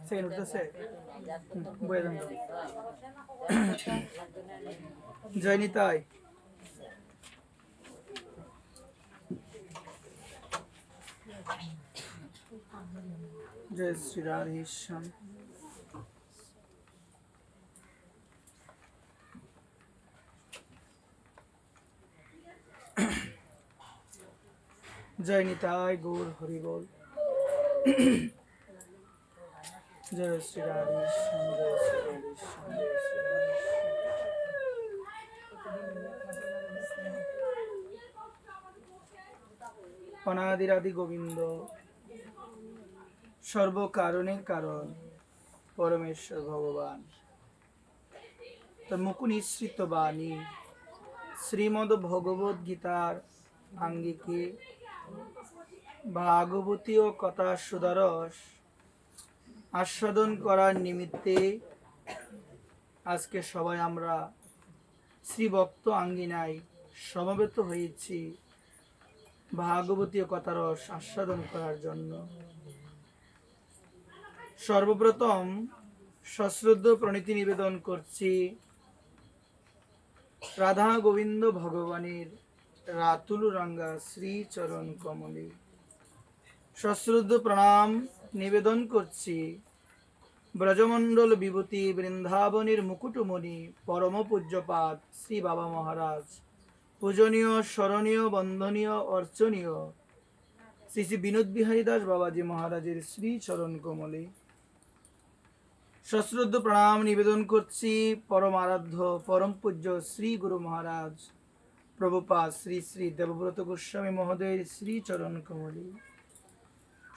Second উঠতেছে বয়ে দেন জয় নিতাই জয় শ্রী রাধেশ্যাম জয় নিতাই গৌর হরি বল জয় শ্রী রাধেশ্যাম জয় শ্রী রাধেশ্যাম জয় শ্রী রাধেশ্যাম অনাদিরাদি গোবিন্দ সর্বকারণের কারণ পরমেশ্বর ভগবান তার মুখ নিঃসৃত বাণী শ্রীমদ ভগবদ গীতার আঙ্গিকে ভাগবতীয় কথা সুদারস আস্বাদন করার নিমিত্তে আজকে সবাই আমরা শ্রী ভক্ত আঙ্গিনায় সমবেত হয়েছি ভাগবতীয় কথারস আস্বাদন করার জন্য। সর্বপ্রথম সশ্রদ্ধ প্রণীতি নিবেদন করছি রাধা গোবিন্দ ভগবানের রাতুল রাঙ্গা শ্রী চরণ কমলে। সশ্রদ্ধ প্রণাম নিবেদন করছি ব্রজমণ্ডল বিভূতি বৃন্দাবনের মুকুটমণি পরম পূজ্যপাদ শ্রী বাবা মহারাজ, পূজনীয় স্মরণীয় বন্দনীয় অর্চনীয় শ্রী শ্রী বিনোদ বিহারী দাস বাবাজি মহারাজের শ্রী চরণ কমলে। সশ্রদ্ধ প্রণাম নিবেদন করছি পরম আরাধ্য পরম পূজ্য শ্রী গুরু মহারাজ প্রভুপাদ শ্রী শ্রী দেবব্রত গোস্বামী মহোদয়ের শ্রী চরণ কমলে।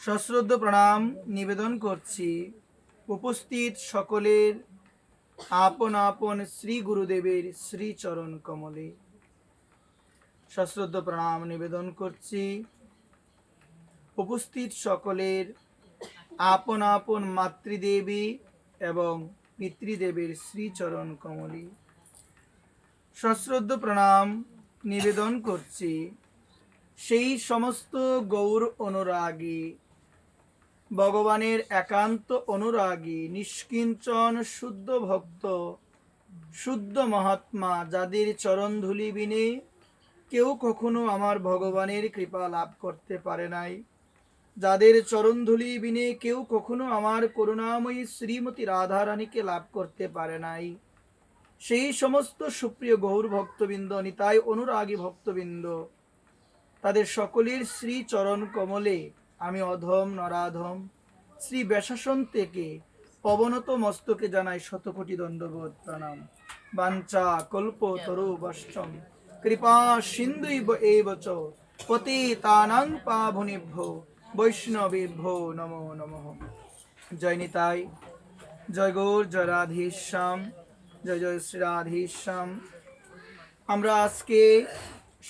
সশ্রদ্ধ প্রণাম নিবেদন করছি উপস্থিত সকলের আপন আপন শ্রী গুরুদেবের শ্রী চরণ কমলে। সশ্রদ্ধ প্রণাম নিবেদন করছি উপস্থিত সকলের আপন আপন মাতৃদেবী এবং পিতৃদেবের শ্রীচরণ কমলে। সশ্রদ্ধ প্রণাম নিবেদন করছি সেই সমস্ত গৌর অনুরাগী ভগবানের একান্ত অনুরাগী নিষ্কিঞ্চন শুদ্ধ ভক্ত শুদ্ধ মহাত্মা যাদের চরণ ধুলি বিনে কেউ কখনো আমার ভগবানের কৃপা লাভ করতে পারে নাই, যাদের চরণধুলি বিনে কেউ কখনো আমার করুণাময়ী শ্রীমতী রাধারানীকে লাভ করতে পারে নাই, সেই সমস্ত সুপ্রিয় গৌর ভক্তবৃন্দ নিতাই অনুরাগী ভক্তবৃন্দ তাদের সকলের শ্রী চরণ কমলে আমি অধম নরাধম শ্রী ব্যাসাসন থেকে পবনত মস্তকে জানাই শতকোটি দণ্ডবোধ প্রণাম। বাঞ্ছা কল্প তরু বশ্যম কৃপা সিন্ধুইব এব চ পতিতানাং পাবনেভ্যো বৈষ্ণবেভ্যো নমো নমঃ। জয় নিতাই, জয় গৌর, জয় রাধেশ্যাম, জয় জয় শ্রী রাধেশ্যাম। আমরা আজকে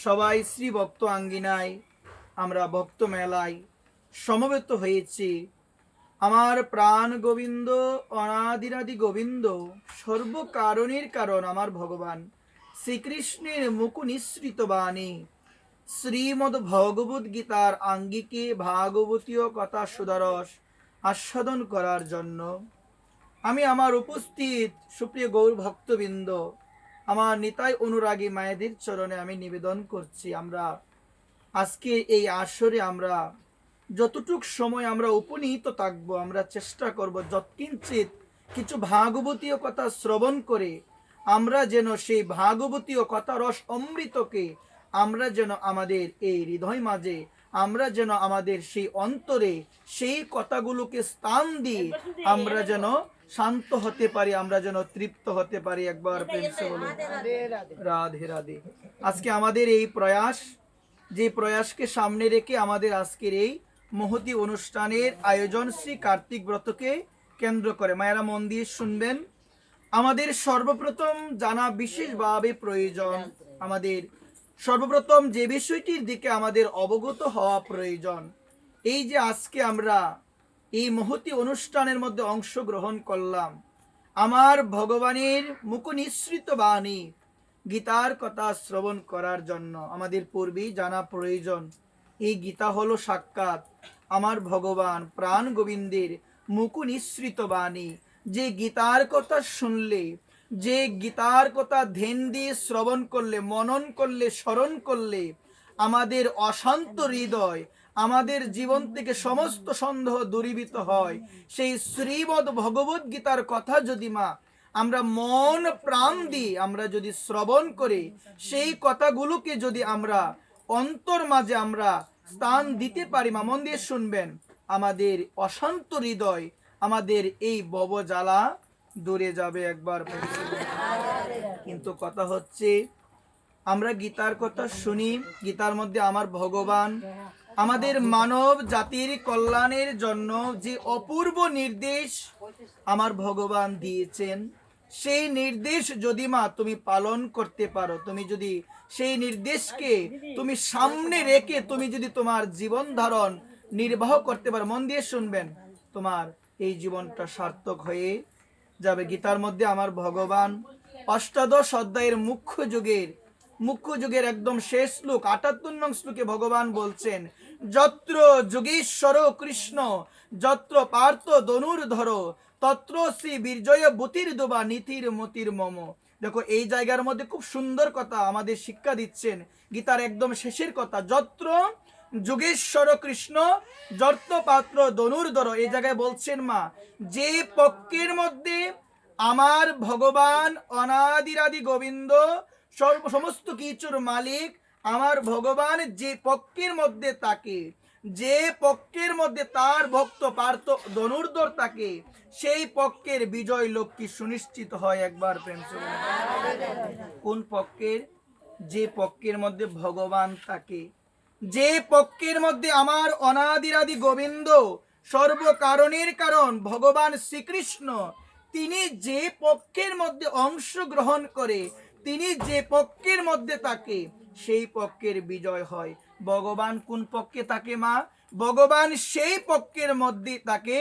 সবাই শ্রী ভক্ত আঙ্গিনায় আমরা ভক্ত মেলায় সমবেত হয়েছি। আমার প্রাণ গোবিন্দ অনাদিরাদি গোবিন্দ সর্বকারণের কারণ আমার ভগবান শ্রীকৃষ্ণের মুখ নিঃসৃত বাণী শ্রীমদ ভগবদ গীতার আঙ্গিকে ভাগবতীয় কথা সুদারস আস্বাদন করার জন্য আমি আমার উপস্থিত সুপ্রিয় গৌর ভক্তবৃন্দ আমার নিতাই অনুরাগী মায়েদের চরণে আমি নিবেদন করছি, আমরা আজকে এই আসরে আমরা যতটুক সময় আমরা উপনীত থাকবো আমরা চেষ্টা করব যৎকিঞ্চিত কিছু ভাগবতীয় কথা শ্রবণ করে আমরা যেন সেই ভাগবতীয় কথা রস অমৃতকে আমরা যেন আমাদের এই হৃদয় মাঝে আমরা যেন আমাদের সেই অন্তরে সেই কথাগুলোকে স্থান দিয়ে আমরা যেন শান্ত হতে পারি, আমরা যেন তৃপ্ত হতে পারি। একবার প্রেমসে বলো রাধে রাধে। আজকে আমাদের এই প্রয়াস, যে প্রয়াসকে সামনে রেখে আমাদের আজকের এই মহতি অনুষ্ঠানের আয়োজন শ্রী কার্তিক ব্রতকে কেন্দ্র করে। মায়েরা মন দিয়ে শুনবেন। আমাদের সর্বপ্রথম জানা বিশেষভাবে প্রয়োজন, আমাদের সর্বপ্রথম যে বিষয়টির দিকে আমাদের অবগত হওয়া প্রয়োজন, এই যে আজকে আমরা এই মহতি অনুষ্ঠানের মধ্যে অংশগ্রহণ করলাম, আমার ভগবানের মুখ নিঃসৃত বাণী গীতার কথা শ্রবণ করার জন্য আমাদের পূর্বেই জানা প্রয়োজন এই গীতা হলো সাক্ষাৎ আমার ভগবান প্রাণ গোবিন্দের মুকু নিঃসৃত বাণী। যে গীতার কথা শুনলে, যে গীতার কথা ধ্যান দিয়ে শ্রবণ করলে, মনন করলে, স্মরণ করলে আমাদের অশান্ত হৃদয়, আমাদের জীবন থেকে সমস্ত সন্দেহ দূরীভূত হয়। সেই শ্রীমদ্ ভগবত গীতার কথা যদি মা আমরা মন প্রাণ দিয়ে আমরা যদি শ্রবণ করে সেই কথাগুলোকে যদি আমরা অন্তর মাঝে আমরা স্থান দিতে পারি, মা মন দিয়ে শুনবেন, আমাদের অশান্ত হৃদয়, আমাদের এই ববজ্বালা দূরে যাবে একবার। কিন্তু কথা হচ্ছে আমরা গীতার কথা শুনি, গীতার মধ্যে আমার ভগবান আমাদের মানব জাতির কল্যাণের জন্য যে অপূর্ব নির্দেশ আমার ভগবান দিয়েছেন, সেই নির্দেশ যদি মা তুমি পালন করতে পারো, তুমি যদি সেই নির্দেশকে তুমি সামনে রেখে তুমি যদি তোমার জীবন ধারণ নির্বাহ করতে পারো, মন দিয়ে শুনবেন, তোমার এই জীবনটা সার্থক হয়ে যাবে। গীতার মধ্যে আমার ভগবান অষ্টাদশ অধ্যায়ের মুখ্য যুগের একদম শেষ শ্লোক ৭৮ নং শ্লোকে ভগবান বলছেন, যত্র যোগীশ্বর কৃষ্ণ যত্র পার্থ ধনুর্ধর তত্র শ্রী বীর্জয় বুতির দোবা নীতির মতির মম। দেখো এই জায়গার মধ্যে খুব সুন্দর কথা আমাদের শিক্ষা দিচ্ছেন, গীতার একদম শেষের কথা, যত্র যোগেশ্বর কৃষ্ণ যত্র পাত্র ধনুর্ধর। এই জায়গায় বলছেন মা, যে পক্ষের মধ্যে আমার ভগবান অনাদিরাদি গোবিন্দ সমস্ত কিছুর মালিক, আমার ভগবান যে পক্ষের মধ্যে থাকে, যে পক্ষের মধ্যে তার ভক্ত পার্থ ধনুর্ধর থাকে, সেই পক্ষের বিজয় লক্ষ্মী সুনিশ্চিত হয়। একবার প্রেম সে কোন পক্ষের? যে পক্ষের মধ্যে ভগবান থাকে, যে পক্ষের মধ্যে আমার অনাদিরাদি গোবিন্দ সর্বকারণের কারণ ভগবান শ্রীকৃষ্ণ, তিনি যে পক্ষের মধ্যে অংশগ্রহণ করে, তিনি যে পক্ষের মধ্যে থাকে, সেই পক্ষের বিজয় হয়। ভগবান কোন পক্ষে থাকে মা? ভগবান সেই পক্ষের মধ্যে থাকে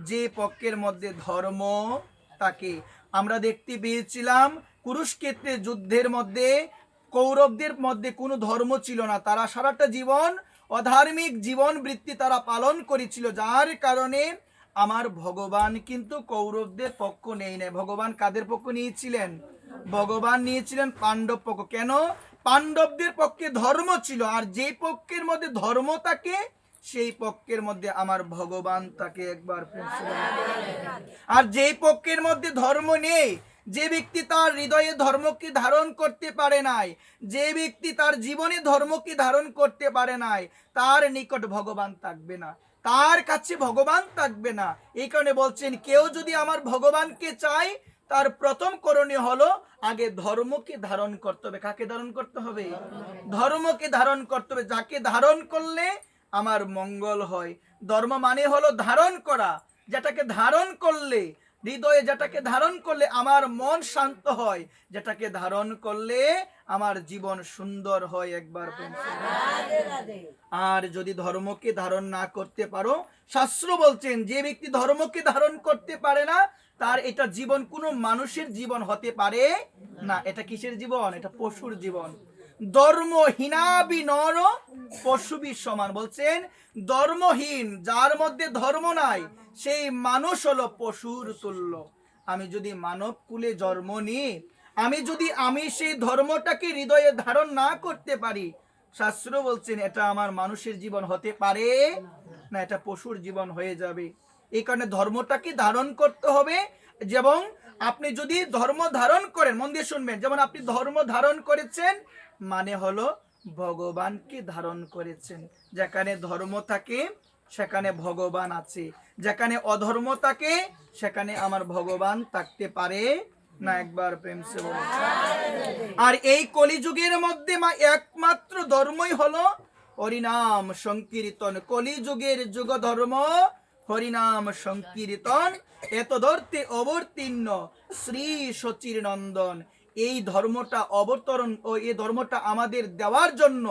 যে পক্ষের মধ্যে ধর্ম থাকে। আমরা দেখতে পেয়েছিলাম কুরুক্ষেত্রের যুদ্ধের মধ্যে কৌরবদের মধ্যে কোনো ধর্ম ছিল না, তারা সারাটা জীবন অধার্মিক জীবন বৃত্তি তারা পালন করেছিল, যার কারণে আমার ভগবান কিন্তু কৌরবদের পক্ষ নেই নাই। ভগবান কাদের পক্ষ নিয়েছিলেন? ভগবান নিয়েছিলেন পাণ্ডব পক্ষ। কেন? পাণ্ডবদের পক্ষে ধর্ম ছিল, আর যে পক্ষের মধ্যে ধর্ম থাকে সেই পক্ষের মধ্যে আমার ভগবান থাকে। একবার আর যে পক্ষের মধ্যে ধর্ম নেই, যে ব্যক্তি তার হৃদয়ে ধর্মকে ধারণ করতে পারে নাই, যে ব্যক্তি তার জীবনে ধর্মকে ধারণ করতে পারে নাই, তার নিকট ভগবান থাকবে না, তার কাছে ভগবান থাকবে না। এই কারণে বলছেন, কেউ যদি আমার ভগবানকে চায় তার প্রথম করণীয় হলো আগে ধর্মকে ধারণ করতে হবে। কাকে ধারণ করতে হবে? ধর্মকে ধারণ করতে হবে, যাকে ধারণ করলে আমার মঙ্গল হয়। ধর্ম মানে হলো ধারণ করা, যেটাকে ধারণ করলে হৃদয়ে, যেটাকে ধারণ করলে আমার মন শান্ত হয়, যেটাকে ধারণ করলে আমার জীবন সুন্দর হয়। একবার আর যদি ধর্মকে ধারণ না করতে পারো, শাস্ত্র বলছেন যে ব্যক্তি ধর্মকে ধারণ করতে পারে না তার এটা জীবন কোনো মানুষের জীবন হতে পারে না। এটা কিসের জীবন? এটা পশুর জীবন। ধর্মহীনাবি নর পশুবি সমান। বলছেন ধর্মহীন, যার মধ্যে ধর্ম নাই, সেই মানুষ হলো পশুর তুল্য। আমি যদি মানব কুলে জন্ম নিই, আমি সেই ধর্মটাকে হৃদয়ে ধারণ না করতে পারি, শাস্ত্র বলছেন এটা আমার মানুষের জীবন হতে পারে না, এটা পশুর জীবন হয়ে যাবে। এই কারণে ধর্মটাকে ধারণ করতে হবে। যেমন আপনি যদি ধর্ম ধারণ করেন, মন দিয়ে শুনবেন, যেমন আপনি ধর্ম ধারণ করেছেন মানে হলো ভগবানকে ধারণ করেছেন। যেখানে ধর্ম থাকে সেখানে ভগবান আছে, যেখানে অধর্ম থাকে সেখানে আমার ভগবান থাকতে পারে না। একবার প্রেম সে বলে। আর এই কলিযুগের মধ্যে মা একমাত্র ধর্মই হলো হরিনাম সংকীর্তন। কলিযুগের যুগ ধর্ম হরিনাম সংকীর্তন, এতদর্থে অবতীর্ণ শ্রী সচির নন্দন। এই ধর্মটা অবতরণ ও এই ধর্মটা আমাদের দেওয়ার জন্য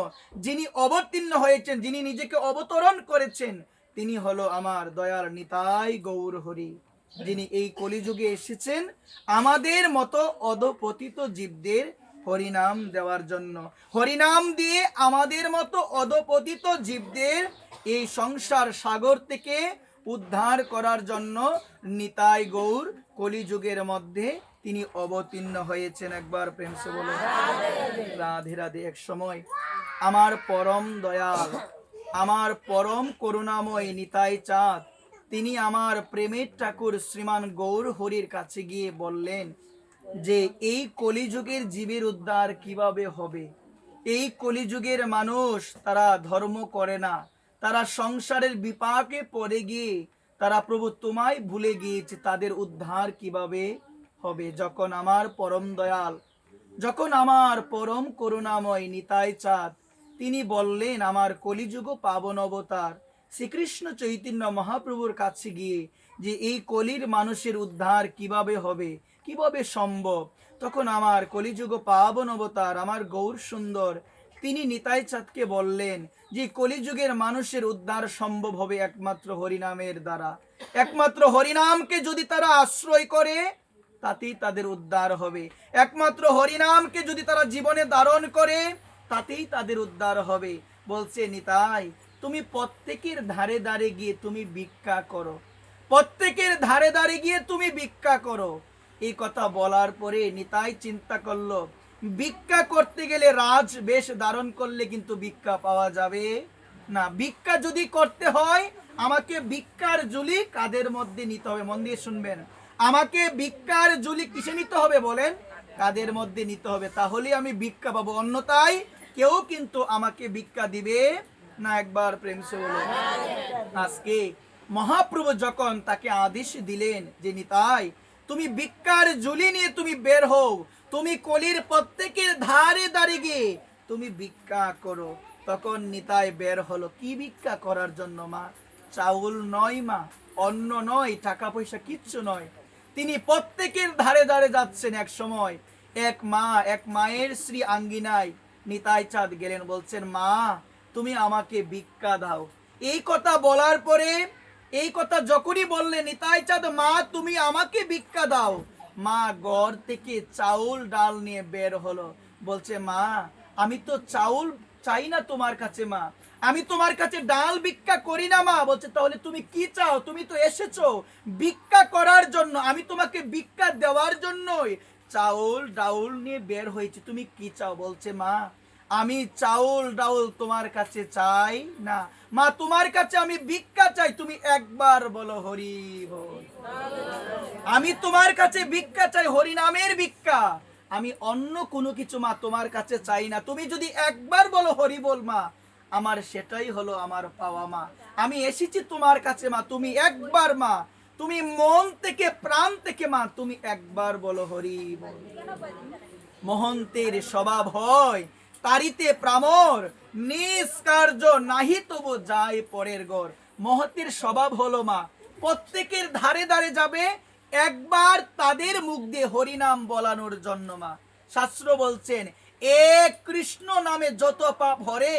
যিনি অবতীর্ণ হয়েছেন, যিনি নিজেকে অবতরণ করেছেন, তিনি হলো আমার দয়ার নিতাই গৌর হরি, যিনি এই কলিযুগে এসেছেন আমাদের মতো অধপতিত জীবদের হরিনাম দেওয়ার জন্য। হরিনাম দিয়ে আমাদের মতো অধপতিত জীবদের এই সংসার সাগর থেকে উদ্ধার করার জন্য নিতাই গৌর কলিযুগের মধ্যে তিনি অবতীর্ণ হয়েছেন। একবার প্রেম সে বলো রাধে রাধে। এক সময় আমার পরম দয়াল, আমার পরম করুণাময় নিতাই চাঁদ তিনি আমার প্রেমের ঠাকুর শ্রীমান গৌর হরির কাছে গিয়ে বললেন যে এই কলিযুগের জীবের উদ্ধার কিভাবে হবে। এই কলিযুগের মানুষ তারা ধর্ম করে না, তারা সংসারের বিপাকে পড়ে গিয়ে তারা প্রভু তোমায় ভুলে গিয়েছে, তাদের উদ্ধার কিভাবে হবে। যখন আমার পরম দয়াল, যখন আমার পরম করুণাময় নিতাই চাঁদ তিনি বললেন আমার কলিযুগ পাবন অবতার শ্রীকৃষ্ণ চৈতন্য মহাপ্রভুর কাছে গিয়ে যে এই কলির মানুষের উদ্ধার কিভাবে হবে, কিভাবে সম্ভব, তখন আমার কলিযুগ পাবন অবতার আমার গৌর সুন্দর তিনি নিতাই চাঁদকে বললেন যে কলিযুগের মানুষের উদ্ধার সম্ভব হবে একমাত্র হরিনামের দ্বারা। একমাত্র হরিনামকে যদি তারা আশ্রয় করে তাতেই তাদের উদ্ধার হবে। একমাত্র হরিনামকে যদি তারা জীবনে ধারণ করে তাতেই তাদের উদ্ধার হবে। বলছে নিতাই তুমি প্রত্যেকের ধারে ধারে গিয়ে তুমি ভিক্ষা করো, প্রত্যেকের ধারে ধারে গিয়ে তুমি ভিক্ষা করো। এই কথা বলার পরে নিতাই চিন্তা করলো ভিক্ষা করতে গেলে রাজ বেশ ধারণ করলে কিন্তু ভিক্ষা পাওয়া যাবে না। ভিক্ষা যদি করতে হয় আমাকে ভিক্ষার ঝুলি কাদের মধ্যে নিতে হবে। মন দিয়ে শুনবেন, আমাকে ভিক্ষার ঝুলি কিসে নিতে হবে বলেন? কাদের মধ্যে নিতে হবে, তাহলে আমি ভিক্ষা পাবো, অন্যথায় কেউ কিন্তু আমাকে ভিক্ষা দিবে না। একবার প্রেম সে বলো। আজকে মহাপ্রভু যখন তাকে আদেশ দিলেন যে নিতাই তুমি ভিক্ষার ঝুলি নিয়ে তুমি বের হও, তুমি কলির প্রত্যেকের ধারে ধারে গিয়ে তুমি ভিক্ষা করো, তখন নিতাই বের হলো। কি ভিক্ষা করার জন্য মা? চাউল নয় মা, অন্ন নয়, টাকা পয়সা কিচ্ছু নয়। তিনি প্রত্যেকের ধারে ধারে যাচ্ছেন। এক সময় এক মা, এক মায়ের শ্রী আঙ্গিনায় নিতাই চাঁদ গেলেন, বলছেন মা তুমি আমাকে ভিক্ষা দাও। এই কথা বলার পরে, এই কথা যখনই বললেন নিতাই চাঁদ মা তুমি আমাকে ভিক্ষা দাও, মা ঘর থেকে চাউল ডাল নিয়ে বের হলো। বলছে মা আমি তো চাউল চাই না তোমার কাছে মা, আমি তোমার কাছে ডাল ভিক্ষা করি না মা। বলছে তাহলে তুমি কি চাও? তুমি তো এসেছো ভিক্ষা করার জন্য, আমি তোমাকে ভিক্ষা দেওয়ার জন্যই চাউল ডাউল নিয়ে বের হয়েছি, তুমি কি চাও? বলছে মা আমি চাউল ডাউল তোমার কাছে চাই না মা, তোমার কাছে আমি ভিক্ষা চাই। তুমি একবার বলো হরি বল। আমি তোমার কাছে ভিক্ষা চাই, হরি নামের ভিক্ষা, আমি অন্য কোনো কিছু মা তোমার কাছে চাই না। তুমি যদি একবার বলো হরি বল মা, আমার সেটাই হলো আমার পাওয়া মা। আমি এসেছি তোমার কাছে মা, তুমি একবার মা, তুমি মন থেকে প্রাণ থেকে মা তুমি একবার বলো হরি বল। মহন্তের স্বভাব হয় তারিতে প্রামর, নিষ্কার্য নাহি তবু যায় পরের ঘর। মহতের স্বভাব হলো মা প্রত্যেকের ধারে ধারে যাবে একবার তাদের মুখ দিয়ে হরিনাম বলানোর জন্য মা। শাস্ত্র বলছেন এক কৃষ্ণ নামে যত পাপ হরে,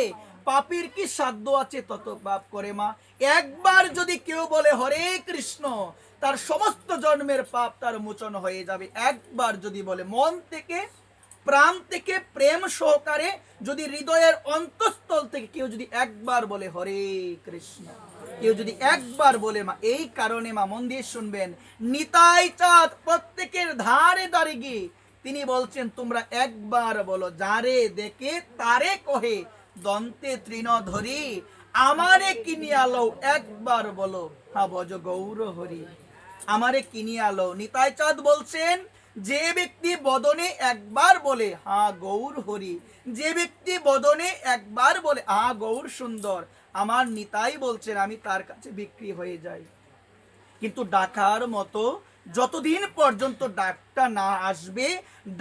পাপীর কি সাধ্য আছে তত পাপ করে মা। একবার যদি কেউ বলে হরে কৃষ্ণ তার সমস্ত জন্মের পাপ তার মোচন হয়ে যাবে। একবার যদি বলে মন থেকে প্রাণ থেকে প্রেম সহকারে, যদি হৃদয়ের অন্তঃস্থল থেকে কেউ যদি একবার বলে হরে কৃষ্ণ, কেউ যদি একবার বলে মা, এই কারণে মা মন দিয়ে শুনবেন নিতাই চাঁদ প্রত্যেকের ধারে ধারে গিয়ে তিনি বলছেন তোমরা একবার বলো, যারে দেখে তারে কহে দন্তে তৃণ ধরি, আমারে কিনিয়া লও একবার বলো হা ভজ গৌর হরি। আমারে কিনিয়া লও। নিতাই চাঁদ বলছেন যে ব্যক্তি বদনে একবার বলে হা গৌর হরি, যে ব্যক্তি বদনে একবার বলে হা গৌর সুন্দর, আমার নিতাই বলছেন আমি তার কাছে বিক্রি হয়ে যাই। কিন্তু ডাকার মতো যতদিন পর্যন্ত ডাকটা না আসবে,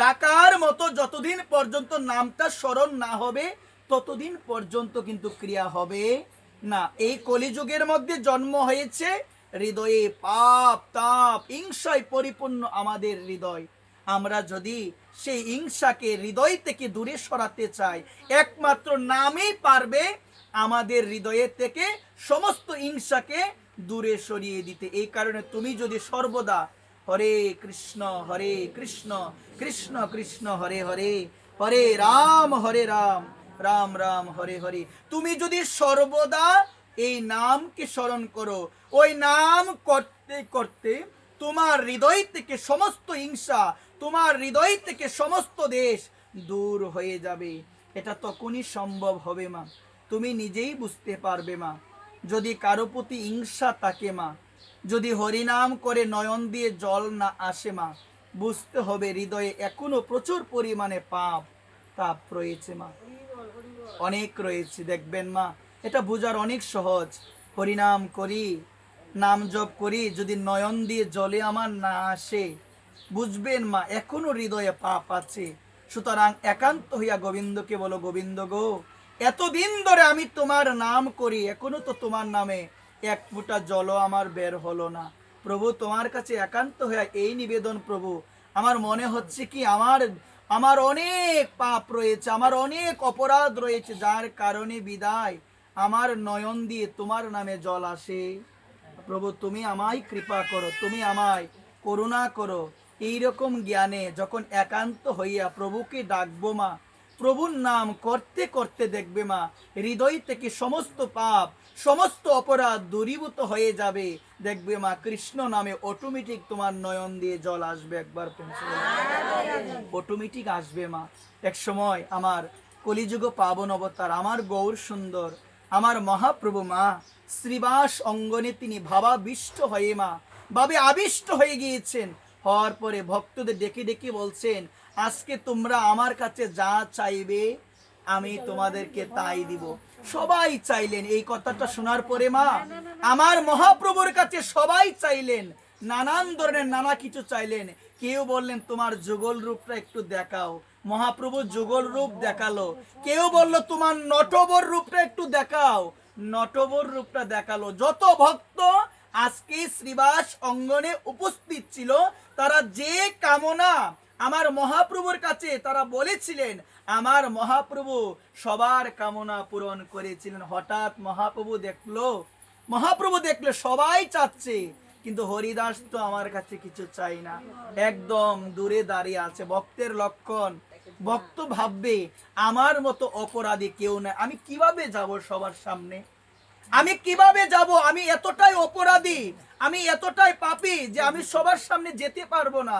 ডাকার মতো যতদিন পর্যন্ত নামটা স্মরণ না হবে, ততদিন পর্যন্ত কিন্তু ক্রিয়া হবে না। এই কলিযুগের মধ্যে জন্ম হয়েছে, হৃদয়ে পাপ তাপ হিংসায় পরিপূর্ণ আমাদের হৃদয়। আমরা যদি সেই হিংসাকে হৃদয় থেকে দূরে সরাতে চাই, একমাত্র নামই পারবে আমাদের হৃদয়ের থেকে সমস্ত হিংসাকে দূরে সরিয়ে দিতে। এই কারণে তুমি যদি সর্বদা হরে কৃষ্ণ কৃষ্ণ কৃষ্ণ হরে হরে, হরে রাম রাম রাম হরে হরে, তুমি যদি সর্বদা এই নামকে স্মরণ করো। ওই নাম করতে করতে তোমার হৃদয় থেকে সমস্ত হিংসা, তোমার হৃদয় থেকে সমস্ত দেশ দূর হয়ে যাবে। এটা তখনই সম্ভব হবে মা, তুমি নিজেই বুঝতে পারবে মা। যদি কারো প্রতি হিংসা থাকে মা, যদি হরিনাম করে নয়ন দিয়ে জল না আসে মা, বুঝতে হবে হৃদয়ে এখনো প্রচুর পরিমাণে পাপ তাপ রয়েছে মা, অনেক রয়েছে। দেখবেন মা, এটা বোঝার অনেক সহজ। হরিনাম করি, নাম জপ করি, যদি নয়ন দিয়ে জলে আমার না আসে, বুঝবেন মা এখনো হৃদয়ে পাপ আছে। সুতরাং একান্ত হইয়া গোবিন্দকে বলো, গোবিন্দ গো, এতদিন ধরে আমি তোমার নাম করি, এখনো তো তোমার নামে এক ফোঁটা জলও আমার বের হলো না। প্রভু তোমার কাছে একান্ত হইয়া এই নিবেদন, প্রভু আমার মনে হচ্ছে কি আমার আমার অনেক পাপ রয়েছে, আমার অনেক অপরাধ রয়েছে, যার কারণে বিদায় আমার নয়ন দিয়ে তোমার নামে জল আসে। প্রভু তুমি আমায় কৃপা করো, তুমি আমায় করুণা করো। এইরকম জ্ঞানে যখন একান্ত হইয়া প্রভুকে ডাকবো মা, প্রভুর নাম করতে করতে দেখবে মা হৃদয় থেকে সমস্ত পাপ সমস্ত অপরাধ দূরীভূত হয়ে যাবে। দেখবে মা কৃষ্ণ নামে অটোমেটিক তোমার নয়ন দিয়ে জল আসবে। একবার অটোমেটিক আসবে মা। এক সময় আমার কলিযুগ পাবন অবতার আমার গৌর সুন্দর আমার মহাপ্রভু মা শ্রীবাস অঙ্গনে তিনি ভাবাবিষ্ট হয়ে মা ভাবে আবিষ্ট হয়ে গিয়েছেন। হওয়ার পরে ভক্তদের ডেকে ডেকে বলছেন, আজকে তোমরা আমার কাছে যা চাইবে আমি তোমাদেরকে তাই দিব। সবাই চাইলেন। এই কথাটা শোনার পরে মা আমার মহাপ্রভুর কাছে সবাই চাইলেন, নানান ধরনের নানা কিছু চাইলেন। কেউ বললেন তোমার যুগল রূপটা একটু দেখাও, মহাপ্রভু যুগল রূপ দেখালো। কেউ বলল তোমার নটবর রূপটা একটু দেখাও, নটবর রূপটা দেখালো। যত ভক্ত আজকে শ্রীবাস অঙ্গনে উপস্থিত ছিল, তারা যে কামনা আমার মহাপ্রভুর কাছে তারা বলেছিলেন, আমার মহাপ্রভু সবার কামনা পূরণ করেছিলেন। হঠাৎ মহাপ্রভু দেখলো সবাই চাচ্ছে, কিন্তু হরিদাস তো আমার কাছে কিছু চাই না, একদম দূরে দাঁড়িয়ে আছে। ভক্তের লক্ষণ, ভক্ত ভাববে আমার মতো অপরাধী কেউ নাই, আমি কিভাবে যাব সবার সামনে, আমি কিভাবে যাব, আমি এতটাই অপরাধী, আমি এতটাই পাপী যে আমি সবার সামনে যেতে পারবো না।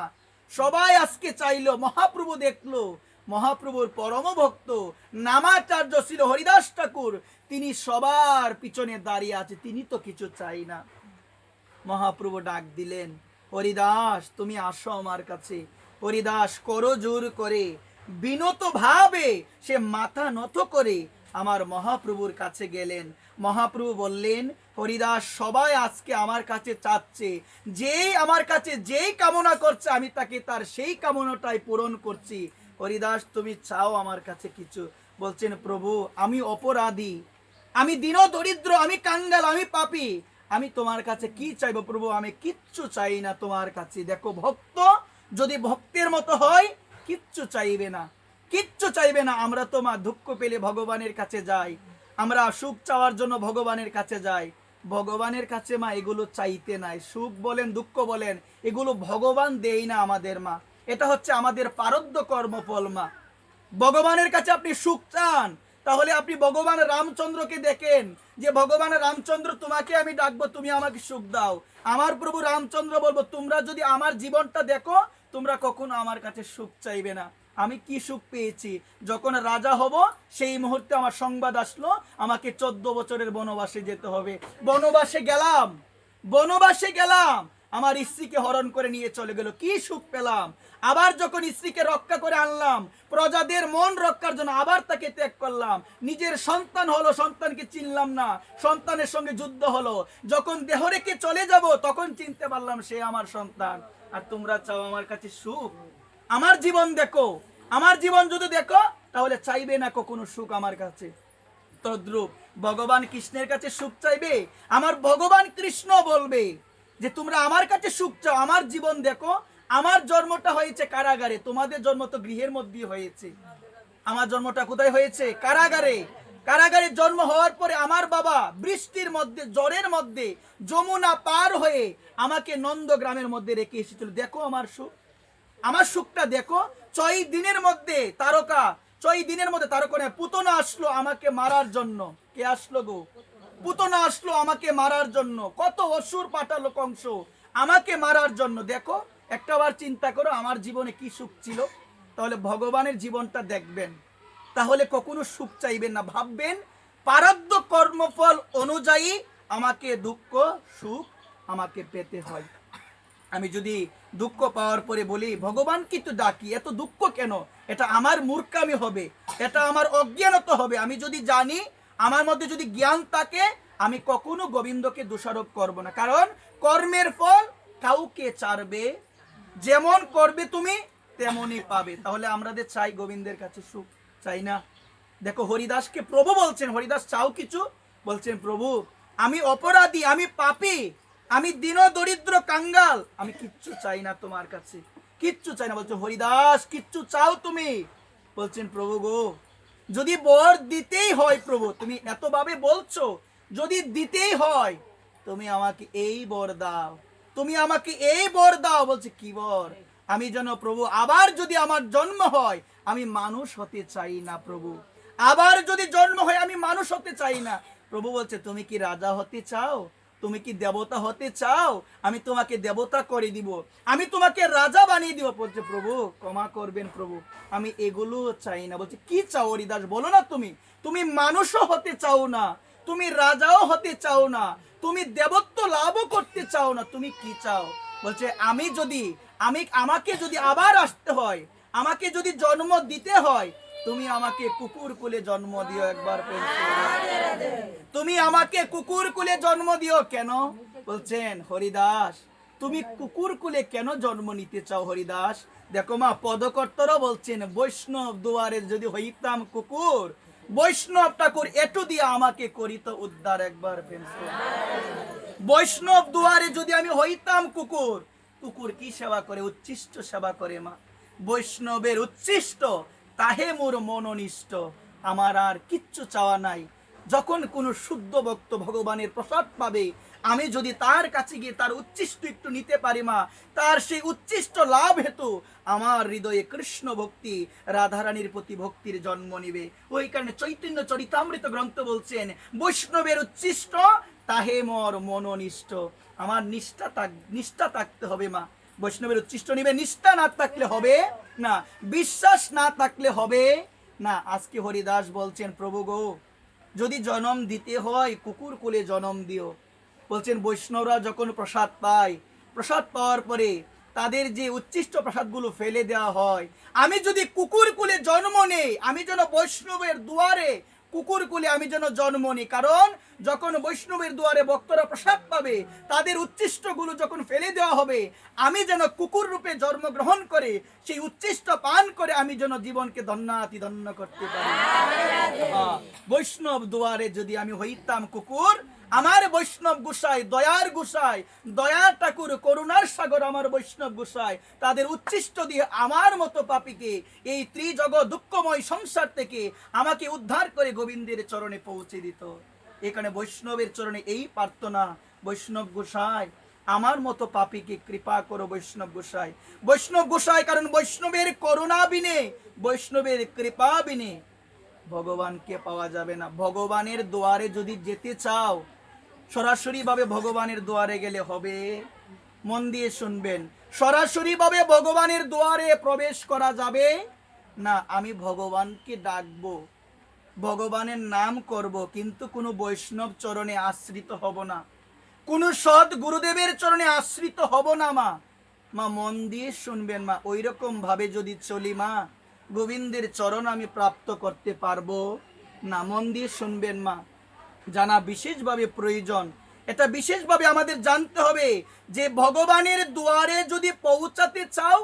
সবাই আজকে চাইলো, মহাপ্রভু দেখলো মহাপ্রভুর পরম ভক্ত নামাচার্য ছিল হরিদাস ঠাকুর, তিনি সবার পিছনে দাঁড়িয়ে আছে, তিনি তো কিছু চাই না। মহাপ্রভু ডাক দিলেন, হরিদাস তুমি আসো আমার কাছে। হরিদাস করো জোর করে, বিনত ভাবে সে মাথা নত করে আমার মহাপ্রভুর কাছে গেলেন। মহাপ্রভু বললেন, হরিদাস সবাই আজকে আমার কাছে চাচ্ছে, যেই আমার কাছে যেই কামনা করছে আমি তাকে তার সেই কামনাটাই পূরণ করছি। হরিদাস তুমি চাও আমার কাছে কিছু? বলছেন, প্রভু আমি অপরাধী, আমি দীন দরিদ্র, আমি কাঙ্গাল, আমি পাপী, আমি তোমার কাছে কি চাইবো প্রভু? আমি কিচ্ছু চাই না তোমার কাছে। দেখো ভক্ত যদি ভক্তের মতো হয় কিচ্ছু চাইবে না, কিচ্ছু চাইবে না। আমরা তো মা দুঃখ পেলে ভগবানের কাছে যাই, আমরা সুখ চাওয়ার জন্য ভগবানের কাছে যাই। ভগবানের কাছে মা এগুলো চাইতে নাই, সুখ বলেন দুঃখ বলেন এগুলো ভগবান দেই না আমাদের মা, এটা হচ্ছে আমাদের প্রারব্ধ কর্মফল মা। ভগবানের কাছে আপনি সুখ চান, তাহলে আপনি ভগবান রামচন্দ্রকে দেখেন, যে ভগবান রামচন্দ্র তোমাকে আমি ডাকবো, তুমি আমাকে সুখ দাও। আমার প্রভু রামচন্দ্র বলবো, তোমরা যদি আমার জীবনটা দেখো তোমরা কখনো আমার কাছে সুখ চাইবে না। আমি কি সুখ পেয়েছি? যখন রাজা হব সেই মুহূর্তে আমার সংবাদ আসলো আমাকে 14 বছরের বনবাসে যেতে হবে। বনবাসে গেলাম, আমার স্ত্রীকে হরণ করে নিয়ে চলে গেল, কি সুখ পেলাম। আবার যখন স্ত্রীকে রক্ষা করে আনলাম, প্রজাদের মন রক্ষার জন্য আবার তাকে ত্যাগ করলাম। নিজের সন্তান হলো, সন্তানকে চিনলাম না, সন্তানের সঙ্গে যুদ্ধ হলো। যখন দেহ রেখে চলে যাব তখন চিনতে পারলাম সে আমার সন্তান। আর তোমরা চাও আমার কাছে সুখ? আমার জীবন দেখো, আমার জীবন যদি দেখো তাহলে চাইবে না কখনো সুখ আমার কাছে। তদ্রূপ ভগবান কৃষ্ণের কাছে সুখ চাইবে, আমার ভগবান কৃষ্ণ বলবে যে তোমরা আমার কাছে সুখ চাও, আমার জীবন দেখো। আমার জন্মটা হয়েছে কারাগারে, তোমাদের জন্ম তো গৃহের মধ্যে হয়েছে। আমার জন্মটা কোথায় হয়েছে? কারাগারে। কারাগারে জন্ম হওয়ার পরে আমার বাবা বৃষ্টির মধ্যে জ্বরের মধ্যে যমুনা পার হয়ে আমাকে নন্দগ্রামের মধ্যে রেখে এসেছিল। দেখো আমার সুখ, আমার সুখটা দেখো। 6 দিনের মধ্যে তারকা, 6 দিনের মধ্যে তারকা পুতনা আসলো আমাকে মারার জন্য। কে আসলো গো? পুতনা আসলো আমাকে মারার জন্য, কত অসুর পাঠালো কংস আমাকে মারার জন্য। দেখো একটাবার চিন্তা করো আমার জীবনে কি সুখ ছিল। তাহলে ভগবানের জীবনটা দেখবেন, তাহলে কখনো সুখ চাইবেন না, ভাববেন প্রারব্ধ কর্মফল অনুযায়ী আমাকে দুঃখ সুখ আমাকে পেতে হয়। আমি যদি দুঃখ পাওয়ার পরে বলি ভগবানকে তো ডাকি, এত দুঃখ কেন, এটা আমার মূর্খামি হবে, এটা আমার অজ্ঞানত হবে। আমি যদি জানি, আমার মধ্যে যদি জ্ঞান থাকে, আমি কখনো গোবিন্দকে দোষারোপ করব না। কারণ কর্মের ফল কাউকে ছাড়বে, যেমন করবে তুমি তেমনই পাবে। তাহলে আমাদের চাই গোবিন্দের কাছে সুখ, চাই না? দেখো হরিদাসকে প্রভু বলছেন, হরিদাস চাও কিছু? বলছেন প্রভু আমি অপরাধী, আমি পাপী, আমি দীন দরিদ্র কাঙ্গাল, আমি কিচ্ছু চাই না তোমার কাছে, কিচ্ছু চাই না। বলছে হরিদাস কিচ্ছু চাও তুমি? বলছেন প্রভু গো যদি বর দিতেই হয়, প্রভু তুমি এতভাবে বলছো, যদি দিতেই হয় তুমি আমাকে এই বর দাও, তুমি আমাকে এই বর দাও। বলছে কি বর? আমি যেন প্রভু আবার যদি আমার জন্ম হয়, আমি মানুষ হতে চাই না প্রভু, আবার যদি জন্ম হয় আমি মানুষ হতে চাই না। প্রভু বলছে তুমি কি রাজা হতে চাও, তুমি কি দেবতা হতে চাও? আমি তোমাকে দেবতা করে দিব, আমি তোমাকে রাজা বানিয়ে দিব। বলছে প্রভু ক্ষমা করবেন প্রভু, আমি এগুলো চাই না। বলছে কি চাও হরিদাস বলো না, তুমি তুমি মানুষও হতে চাও না, তুমি রাজাও হতে চাও না, তুমি দেবত্ব লাভও করতে চাও না, তুমি কি চাও? বলছে আমি যদি আমাকে যদি আবার আসতে হয়, আমাকে যদি জন্ম দিতে হয়, তুমি আমাকে কুকুর কুলে জন্ম দিও একবার। তুমি আমাকে কুকুর কুলে জন্ম দিও। কেন? বলছেন হরিদাস তুমি কুকুর কুলে কেন জন্ম নিতে চাও হরিদাস? দেখো মা পদকর্তারা বলছেন বৈষ্ণব দুয়ারে যদি হইতাম কুকুর, বৈষ্ণব ঠাকুর এটু দিয়ে আমাকে করিত উদ্ধার একবার। বৈষ্ণব দুয়ারে যদি আমি হইতাম কুকুর, কুকুর কি সেবা করে? উচ্ছিষ্ট সেবা করে মা। বৈষ্ণবের উচ্ছিষ্ট তাহে মোর মনোনিষ্ট, আমার আর কিচ্ছু চাওয়া নাই। যখন কোনো শুদ্ধ ভক্ত ভগবানের প্রসাদ পাবে, আমি যদি তার কাছে গিয়ে তার উচ্ছিষ্ট একটু নিতে পারি মা, তার সেই উচ্ছিষ্ট লাভ হেতু আমার হৃদয়ে কৃষ্ণ ভক্তি, রাধারানীর প্রতি ভক্তির জন্ম নিবে। ওই কারণে চৈতন্য চরিতামৃত গ্রন্থ বলছেন বৈষ্ণবের উচ্ছিষ্ট তাহে মোর মনোনিষ্ট। আমার নিষ্ঠা থাকতে হবে মা। বৈষ্ণবের উচ্ছিষ্ট নিবে, নিষ্ঠা না থাকলে হবে না, বিশ্বাস না থাকলে হবে না। আজকে হরিদাস বলছেন প্রভু গো যদি জন্ম দিতে হয় কুকুর কুলে জন্ম দিও। বলছেন বৈষ্ণবরা যখন প্রসাদ পায়, প্রসাদ পাওয়ার পরে তাদের যে উচ্ছিষ্ট প্রসাদগুলো ফেলে দেওয়া হয়, আমি যদি কুকুর কুলে জন্ম নেই, আমি যেন বৈষ্ণবের দুয়ারে কুকুর কুলে আমি যেন জন্ম নিই। কারণ যখন বৈষ্ণবের দুয়ারে ভক্তরা প্রসাদ পাবে, তাদের উচ্ছিষ্টগুলো যখন ফেলে দেওয়া হবে, আমি যেন কুকুর রূপে জন্মগ্রহণ করে সেই উচ্ছিষ্ট পান করে আমি যেন জীবনকে ধন্যাতি ধন্য করতে পারি। বৈষ্ণব দুয়ারে যদি আমি হইতাম কুকুর, আমার বৈষ্ণব গোসাই দয়ার গোসাই, দয়ার ঠাকুর করুণার সাগর আমার বৈষ্ণব গোসাই তাদের উচ্ছিষ্ট দিয়ে আমার মতো পাপীকে এই ত্রিজগৎ দুঃখময় সংসার থেকে আমাকে উদ্ধার করে গোবিন্দের চরণে পৌঁছে দিত। এখানে বৈষ্ণবের চরণে এই প্রার্থনা, বৈষ্ণব গোসাই আমার মতো পাপীকে কৃপা করো বৈষ্ণব গোসাই। বৈষ্ণব গোসাই কারণ বৈষ্ণবের করুণা বিনে, বৈষ্ণবের কৃপা বিনে ভগবানকে পাওয়া যাবে না। ভগবানের দুয়ারে যদি যেতে চাও, সরাসরি ভাবে ভগবানের দুয়ারে গেলে হবে? মন দিয়ে শুনবেন, সরাসরি ভাবে ভগবানের দুয়ারে প্রবেশ করা যাবে না। আমি ভগবানকে ডাকবো, ভগবানের নাম করব, কিন্তু কোনো বৈষ্ণব চরণে আশ্রিত হব না, কোনো সৎ গুরুদেবের চরণে আশ্রিত হব না মা। মা মন দিয়ে শুনবেন মা, ওই রকম ভাবে যদি চলি মা, গোবিন্দের চরণ আমি প্রাপ্ত করতে পারবো না। মন দিয়ে শুনবেন মা, জানা বিশেষভাবে প্রয়োজন। এটা বিশেষভাবে আমাদের জানতে হবে যে ভগবানের দুয়ারে যদি পৌঁছাতে চাও,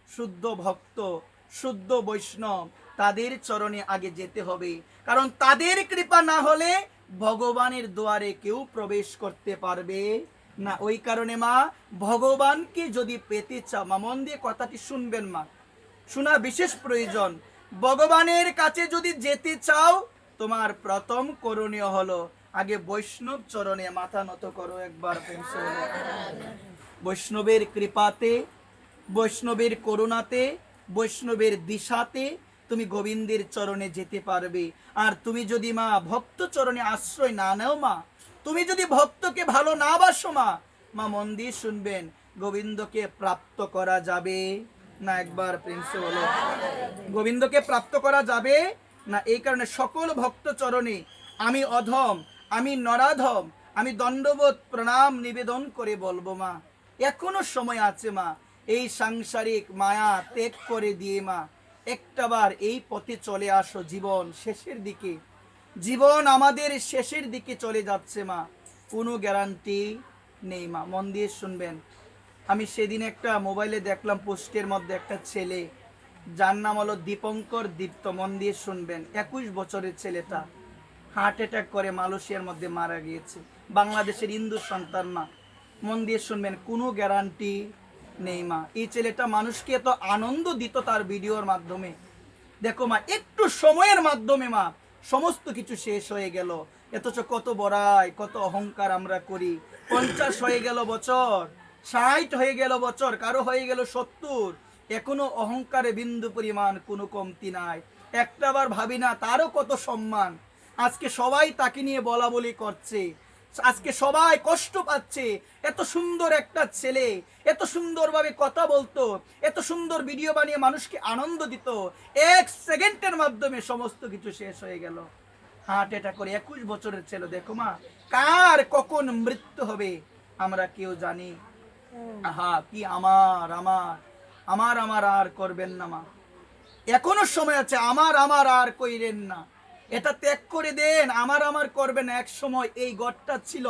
শুদ্ধ ভক্ত, শুদ্ধ বৈষ্ণব তাদের চরণে আগে যেতে হবে। কারণ তাদের কৃপা না হলে ভগবানের দুয়ারে কেউ প্রবেশ করতে পারবে না। ওই কারণে মা ভগবানকে যদি পেতে চাও, মা মন দিয়ে কথাটি শুনবেন মা, শোনা বিশেষ প্রয়োজন। ভগবানের কাছে যদি যেতে চাও, তোমার প্রথম করণীয় হলো আগে বৈষ্ণব চরণে মাথা নত করো একবার। বৈষ্ণবের কৃপাতে, বৈষ্ণবের করুণাতে, বৈষ্ণবের দিশাতে তুমি গোবিন্দের চরণে যেতে পারবে। আর তুমি যদি মা ভক্ত চরণে আশ্রয় না নাও মা, তুমি যদি ভক্তকে ভালো না বাসো মা, মা মন দিয়ে শুনবেন, গোবিন্দকে প্রাপ্ত করা যাবে না? একবার প্রিন্সে বলো, গোবিন্দকে প্রাপ্ত করা যাবে না। এই কারণে সকল ভক্ত চরণে আমি অধম, আমি নরাধম, আমি দণ্ডবোধ প্রণাম নিবেদন করে বলবো মা, এখনো সময় আছে মা, এই সাংসারিক মায়া ত্যাগ করে দিয়ে মা একটাবার এই পথে চলে আসো। জীবন শেষের দিকে, জীবন আমাদের শেষের দিকে চলে যাচ্ছে মা, কোনো গ্যারান্টি নেই মা। মন দিয়ে শুনবেন, আমি সেদিন একটা মোবাইলে দেখলাম পোস্টের মধ্যে একটা ছেলে, যার নাম হলো দীপঙ্কর দীপ্ত। মন দিয়ে শুনবেন, 21 বছরের ছেলেটা হার্ট অ্যাটাক করে মালয়েশিয়ার মধ্যে মারা গিয়েছে। বাংলাদেশের হিন্দু সন্তান মা, মন দিয়ে শুনবেন, কোনো গ্যারান্টি নেই মা। এই ছেলেটা মানুষকে এত আনন্দ দিত তার ভিডিওর মাধ্যমে, দেখো মা একটু সময়ের মাধ্যমে মা সমস্ত কিছু শেষ হয়ে গেল। অথচ কত বড়াই, কত অহংকার আমরা করি। 50 হয়ে গেল বছর, 60 হয়ে গেল বছর, কারো হয়ে গেল 70, এখনো অহংকারে বিন্দু পরিমাণ কোনো কমতি নাই। একটাবার ভাবি না তারও কত সম্মান। আজকে সবাই তাকে নিয়ে বলা বলি করছে, আজকে সবাই কষ্ট পাচ্ছে। এত সুন্দর একটা ছেলে, এত সুন্দরভাবে কথা বলতো, এত সুন্দর ভিডিও বানিয়ে মানুষকে আনন্দ দিত, 1 সেকেন্ডের মাধ্যমে সমস্ত কিছু শেষ হয়ে গেল। হার্ট অ্যাটাক করে 21 বছরের ছেলে। দেখো মা, কার কখন মৃত্যু হবে আমরা কেউ জানি। আহা, কি আমার আমার আমার আমার আর করবেন না মা, এখনো সময় আছে। আমার আমার আর কইরেন না, এটা ত্যাগ করে দেন। আমার আমার করবেন না। এক সময় এই গড়টা ছিল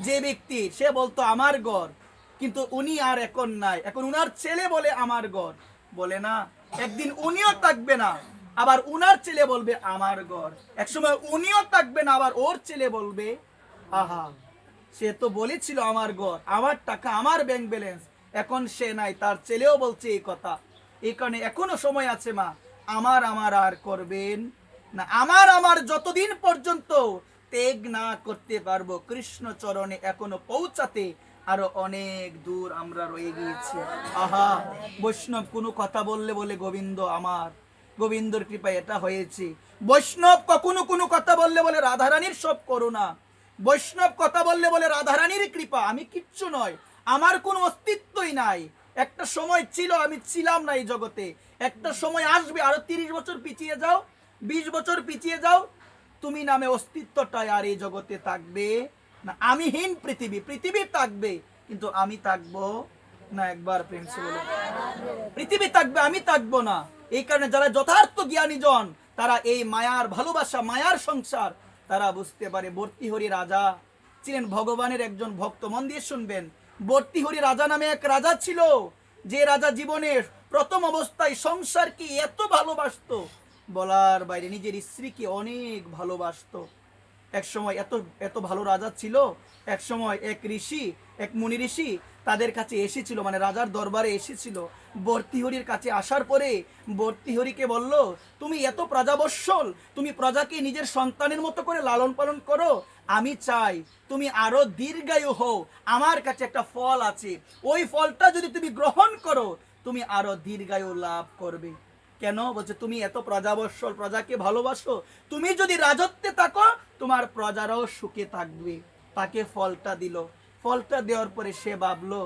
যে ব্যক্তি, সে বলতো আমার গড়, কিন্তু উনি আর এখন নাই। এখন উনার ছেলে বলে আমার গড়, বলে না। একদিন উনিও থাকবে না, আবার উনার ছেলে বলবে আমার গড়। এক সময় উনিও থাকবে না, আবার ওর ছেলে বলবে আহা, সে তো বলেছিল আমার গড়, আমার টাকা, আমার ব্যাংক ব্যালেন্স, এখন সে নাই, তার ছেলেও বলছে এই কথা। এই কারণে এখনো সময় আছে মা, আমার আমার আর করবেন না। আমার আমার যতদিন পর্যন্ত ত্যাগ না করতে পারবো কৃষ্ণ চরণে এখনো পৌঁছাতে আরো অনেক দূর আমরা রয়ে গিয়েছি। আহা, বৈষ্ণব কোনো কথা বললে বলে গোবিন্দ আমার, গোবিন্দর কৃপায় এটা হয়েছে। বৈষ্ণব কখনো কোনো কথা বললে বলে রাধারানীর সব করুণা, বৈষ্ণব কথা বললে বলে রাধারানীর কৃপা, আমি কিচ্ছু নয়, আমার কোনো অস্তিত্বই নাই। একটা সময় ছিল, আমি ছিলাম না এই জগতে। একটা সময় আসবে, আরো 30 বছর পিছিয়ে যাও, 20 বছর পিছিয়ে যাও, তুমি নামে অস্তিত্বটাই আর এই জগতে থাকবে না। আমিহীন পৃথিবী, পৃথিবী থাকবে কিন্তু আমি থাকবো না। একবার প্রেম সে বলো, পৃথিবী থাকবে, আমি থাকবো না। এই কারণে যারা যথার্থ জ্ঞানী জন, তারা এই মায়ার ভালোবাসা, মায়ার সংসার তারা বুঝতে পারে। ভর্তৃহরি রাজা ছিলেন ভগবানের একজন ভক্ত। মন দিয়ে শুনবেন, ভর্তৃহরি রাজা নামে এক রাজা ছিল, যে রাজা জীবনের প্রথম অবস্থায় সংসারকে এত ভালোবাসতো বলার বাইরে, নিজের স্ত্রীকে অনেক ভালোবাসতো। এক সময় এত এত ভালো রাজা ছিল, এক সময় এক ঋষি, এক মুনি ঋষি তাদের কাছে এসেছিল, মানে রাজার দরবারে এসেছিল। ভর্তৃহরির কাছে আসার পরে ভর্তৃহরিকে বলল, তুমি এত প্রজাবৎসল, তুমি প্রজাকে নিজের সন্তানের মতো করে লালন পালন করো, আমি চাই তুমি আরো দীর্ঘায়ু হও। আমার কাছে একটা ফল আছে, ওই ফলটা যদি তুমি গ্রহণ করো তুমি আরো দীর্ঘায়ু লাভ করবে। কেন? বলছে তুমি এত প্রজাবৎসল, প্রজাকে ভালোবাসো, তুমি যদি রাজত্বে থাকো তোমার প্রজারাও সুখে থাকবে। তাকে ফলটা দিল। ফলটা দেওয়ার পরে সে ভাবলো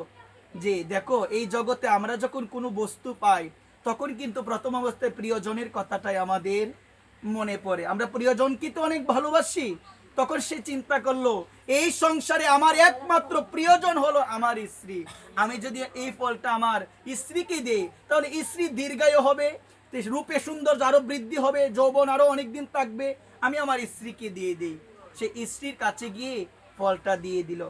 যে দেখো, এই জগতে আমরা যখন কোনো বস্তু পাই তখন কিন্তু প্রথম অবস্থায় প্রিয়জনের কথাটাই আমাদের মনে পড়ে, আমরা প্রিয়জনকে তো অনেক ভালোবাসি। তখন সে চিন্তা করলো, এই সংসারে আমার একমাত্র প্রিয়জন হলো আমার স্ত্রী, আমি যদি এই ফলটা আমার স্ত্রীকে দেই তাহলে স্ত্রী দীর্ঘায়ু হবে, রূপে সুন্দর আরো বৃদ্ধি হবে, যৌবন আরো অনেকদিন থাকবে, আমি আমার স্ত্রীকে দিয়ে দিই। সে স্ত্রীর কাছে গিয়ে ফলটা দিয়ে দিল।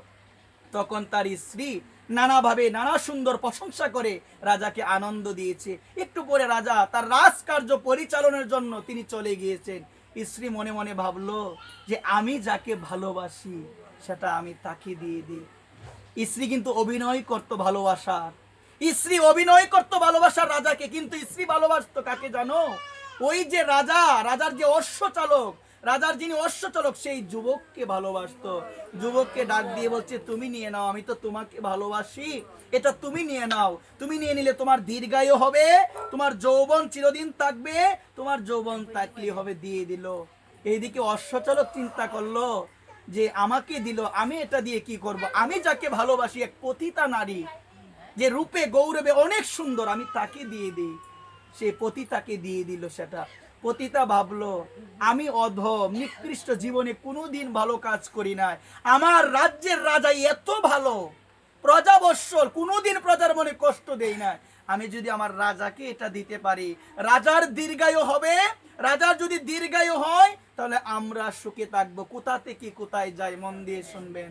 তখন তার স্ত্রী নানাভাবে নানা সুন্দর প্রশংসা করে রাজাকে আনন্দ দিয়েছে। একটু পরে রাজা তার রাজকার্য পরিচালনার জন্য তিনি চলে গিয়েছেন। স্ত্রী মনে মনে ভাবলো যে আমি যাকে ভালোবাসি সেটা আমি তাকে দিয়ে দিই। স্ত্রী কিন্তু অভিনয় করতো ভালোবাসার, স্ত্রী অভিনয় করতো ভালোবাসার রাজাকে, কিন্তু স্ত্রী ভালোবাসতো কাকে জানো? ওই যে রাজা, রাজার যে অশ্ব চালক, রাজার যিনি অশ্ব চালক সেই যুবককে ভালোবাসতো। যুবককে ডাক দিয়ে বলছে, তুমি নিয়ে নাও, আমি তো তোমাকে ভালোবাসি, এটা তুমি নিয়ে নাও, তুমি নিয়ে নিলে তোমার দীর্ঘায়ু হবে, তোমার যৌবন চিরদিন থাকবে, তোমার যৌবন থাকলে হবে। দিয়ে দিল। এইদিকে অশ্ব চালক চিন্তা করলো যে আমাকে দিল, আমি এটা দিয়ে কি করব? আমি যাকে ভালোবাসি, এক পতিতা নারী যে রূপে গৌরবে অনেক সুন্দর, আমি তাকে দিয়ে দিই। সে পতিতাকে দিয়ে দিল। সেটা পতিতা ভাবলো আমি অধম নিকৃষ্ট, জীবনে কোনোদিন ভালো কাজ করি নাই, আমার রাজ্যের রাজা এত ভালো, প্রজাবৎসল, কোনোদিন প্রজার মনে কষ্ট দেই না, আমি যদি আমার রাজাকে এটা দিতে পারি, রাজার দীর্ঘায়ু হবে, রাজার যদি দীর্ঘায়ু হয় তাহলে আমরা সুখে থাকবো। কোথা থেকে কোথায় যাই, মন দিয়ে শুনবেন।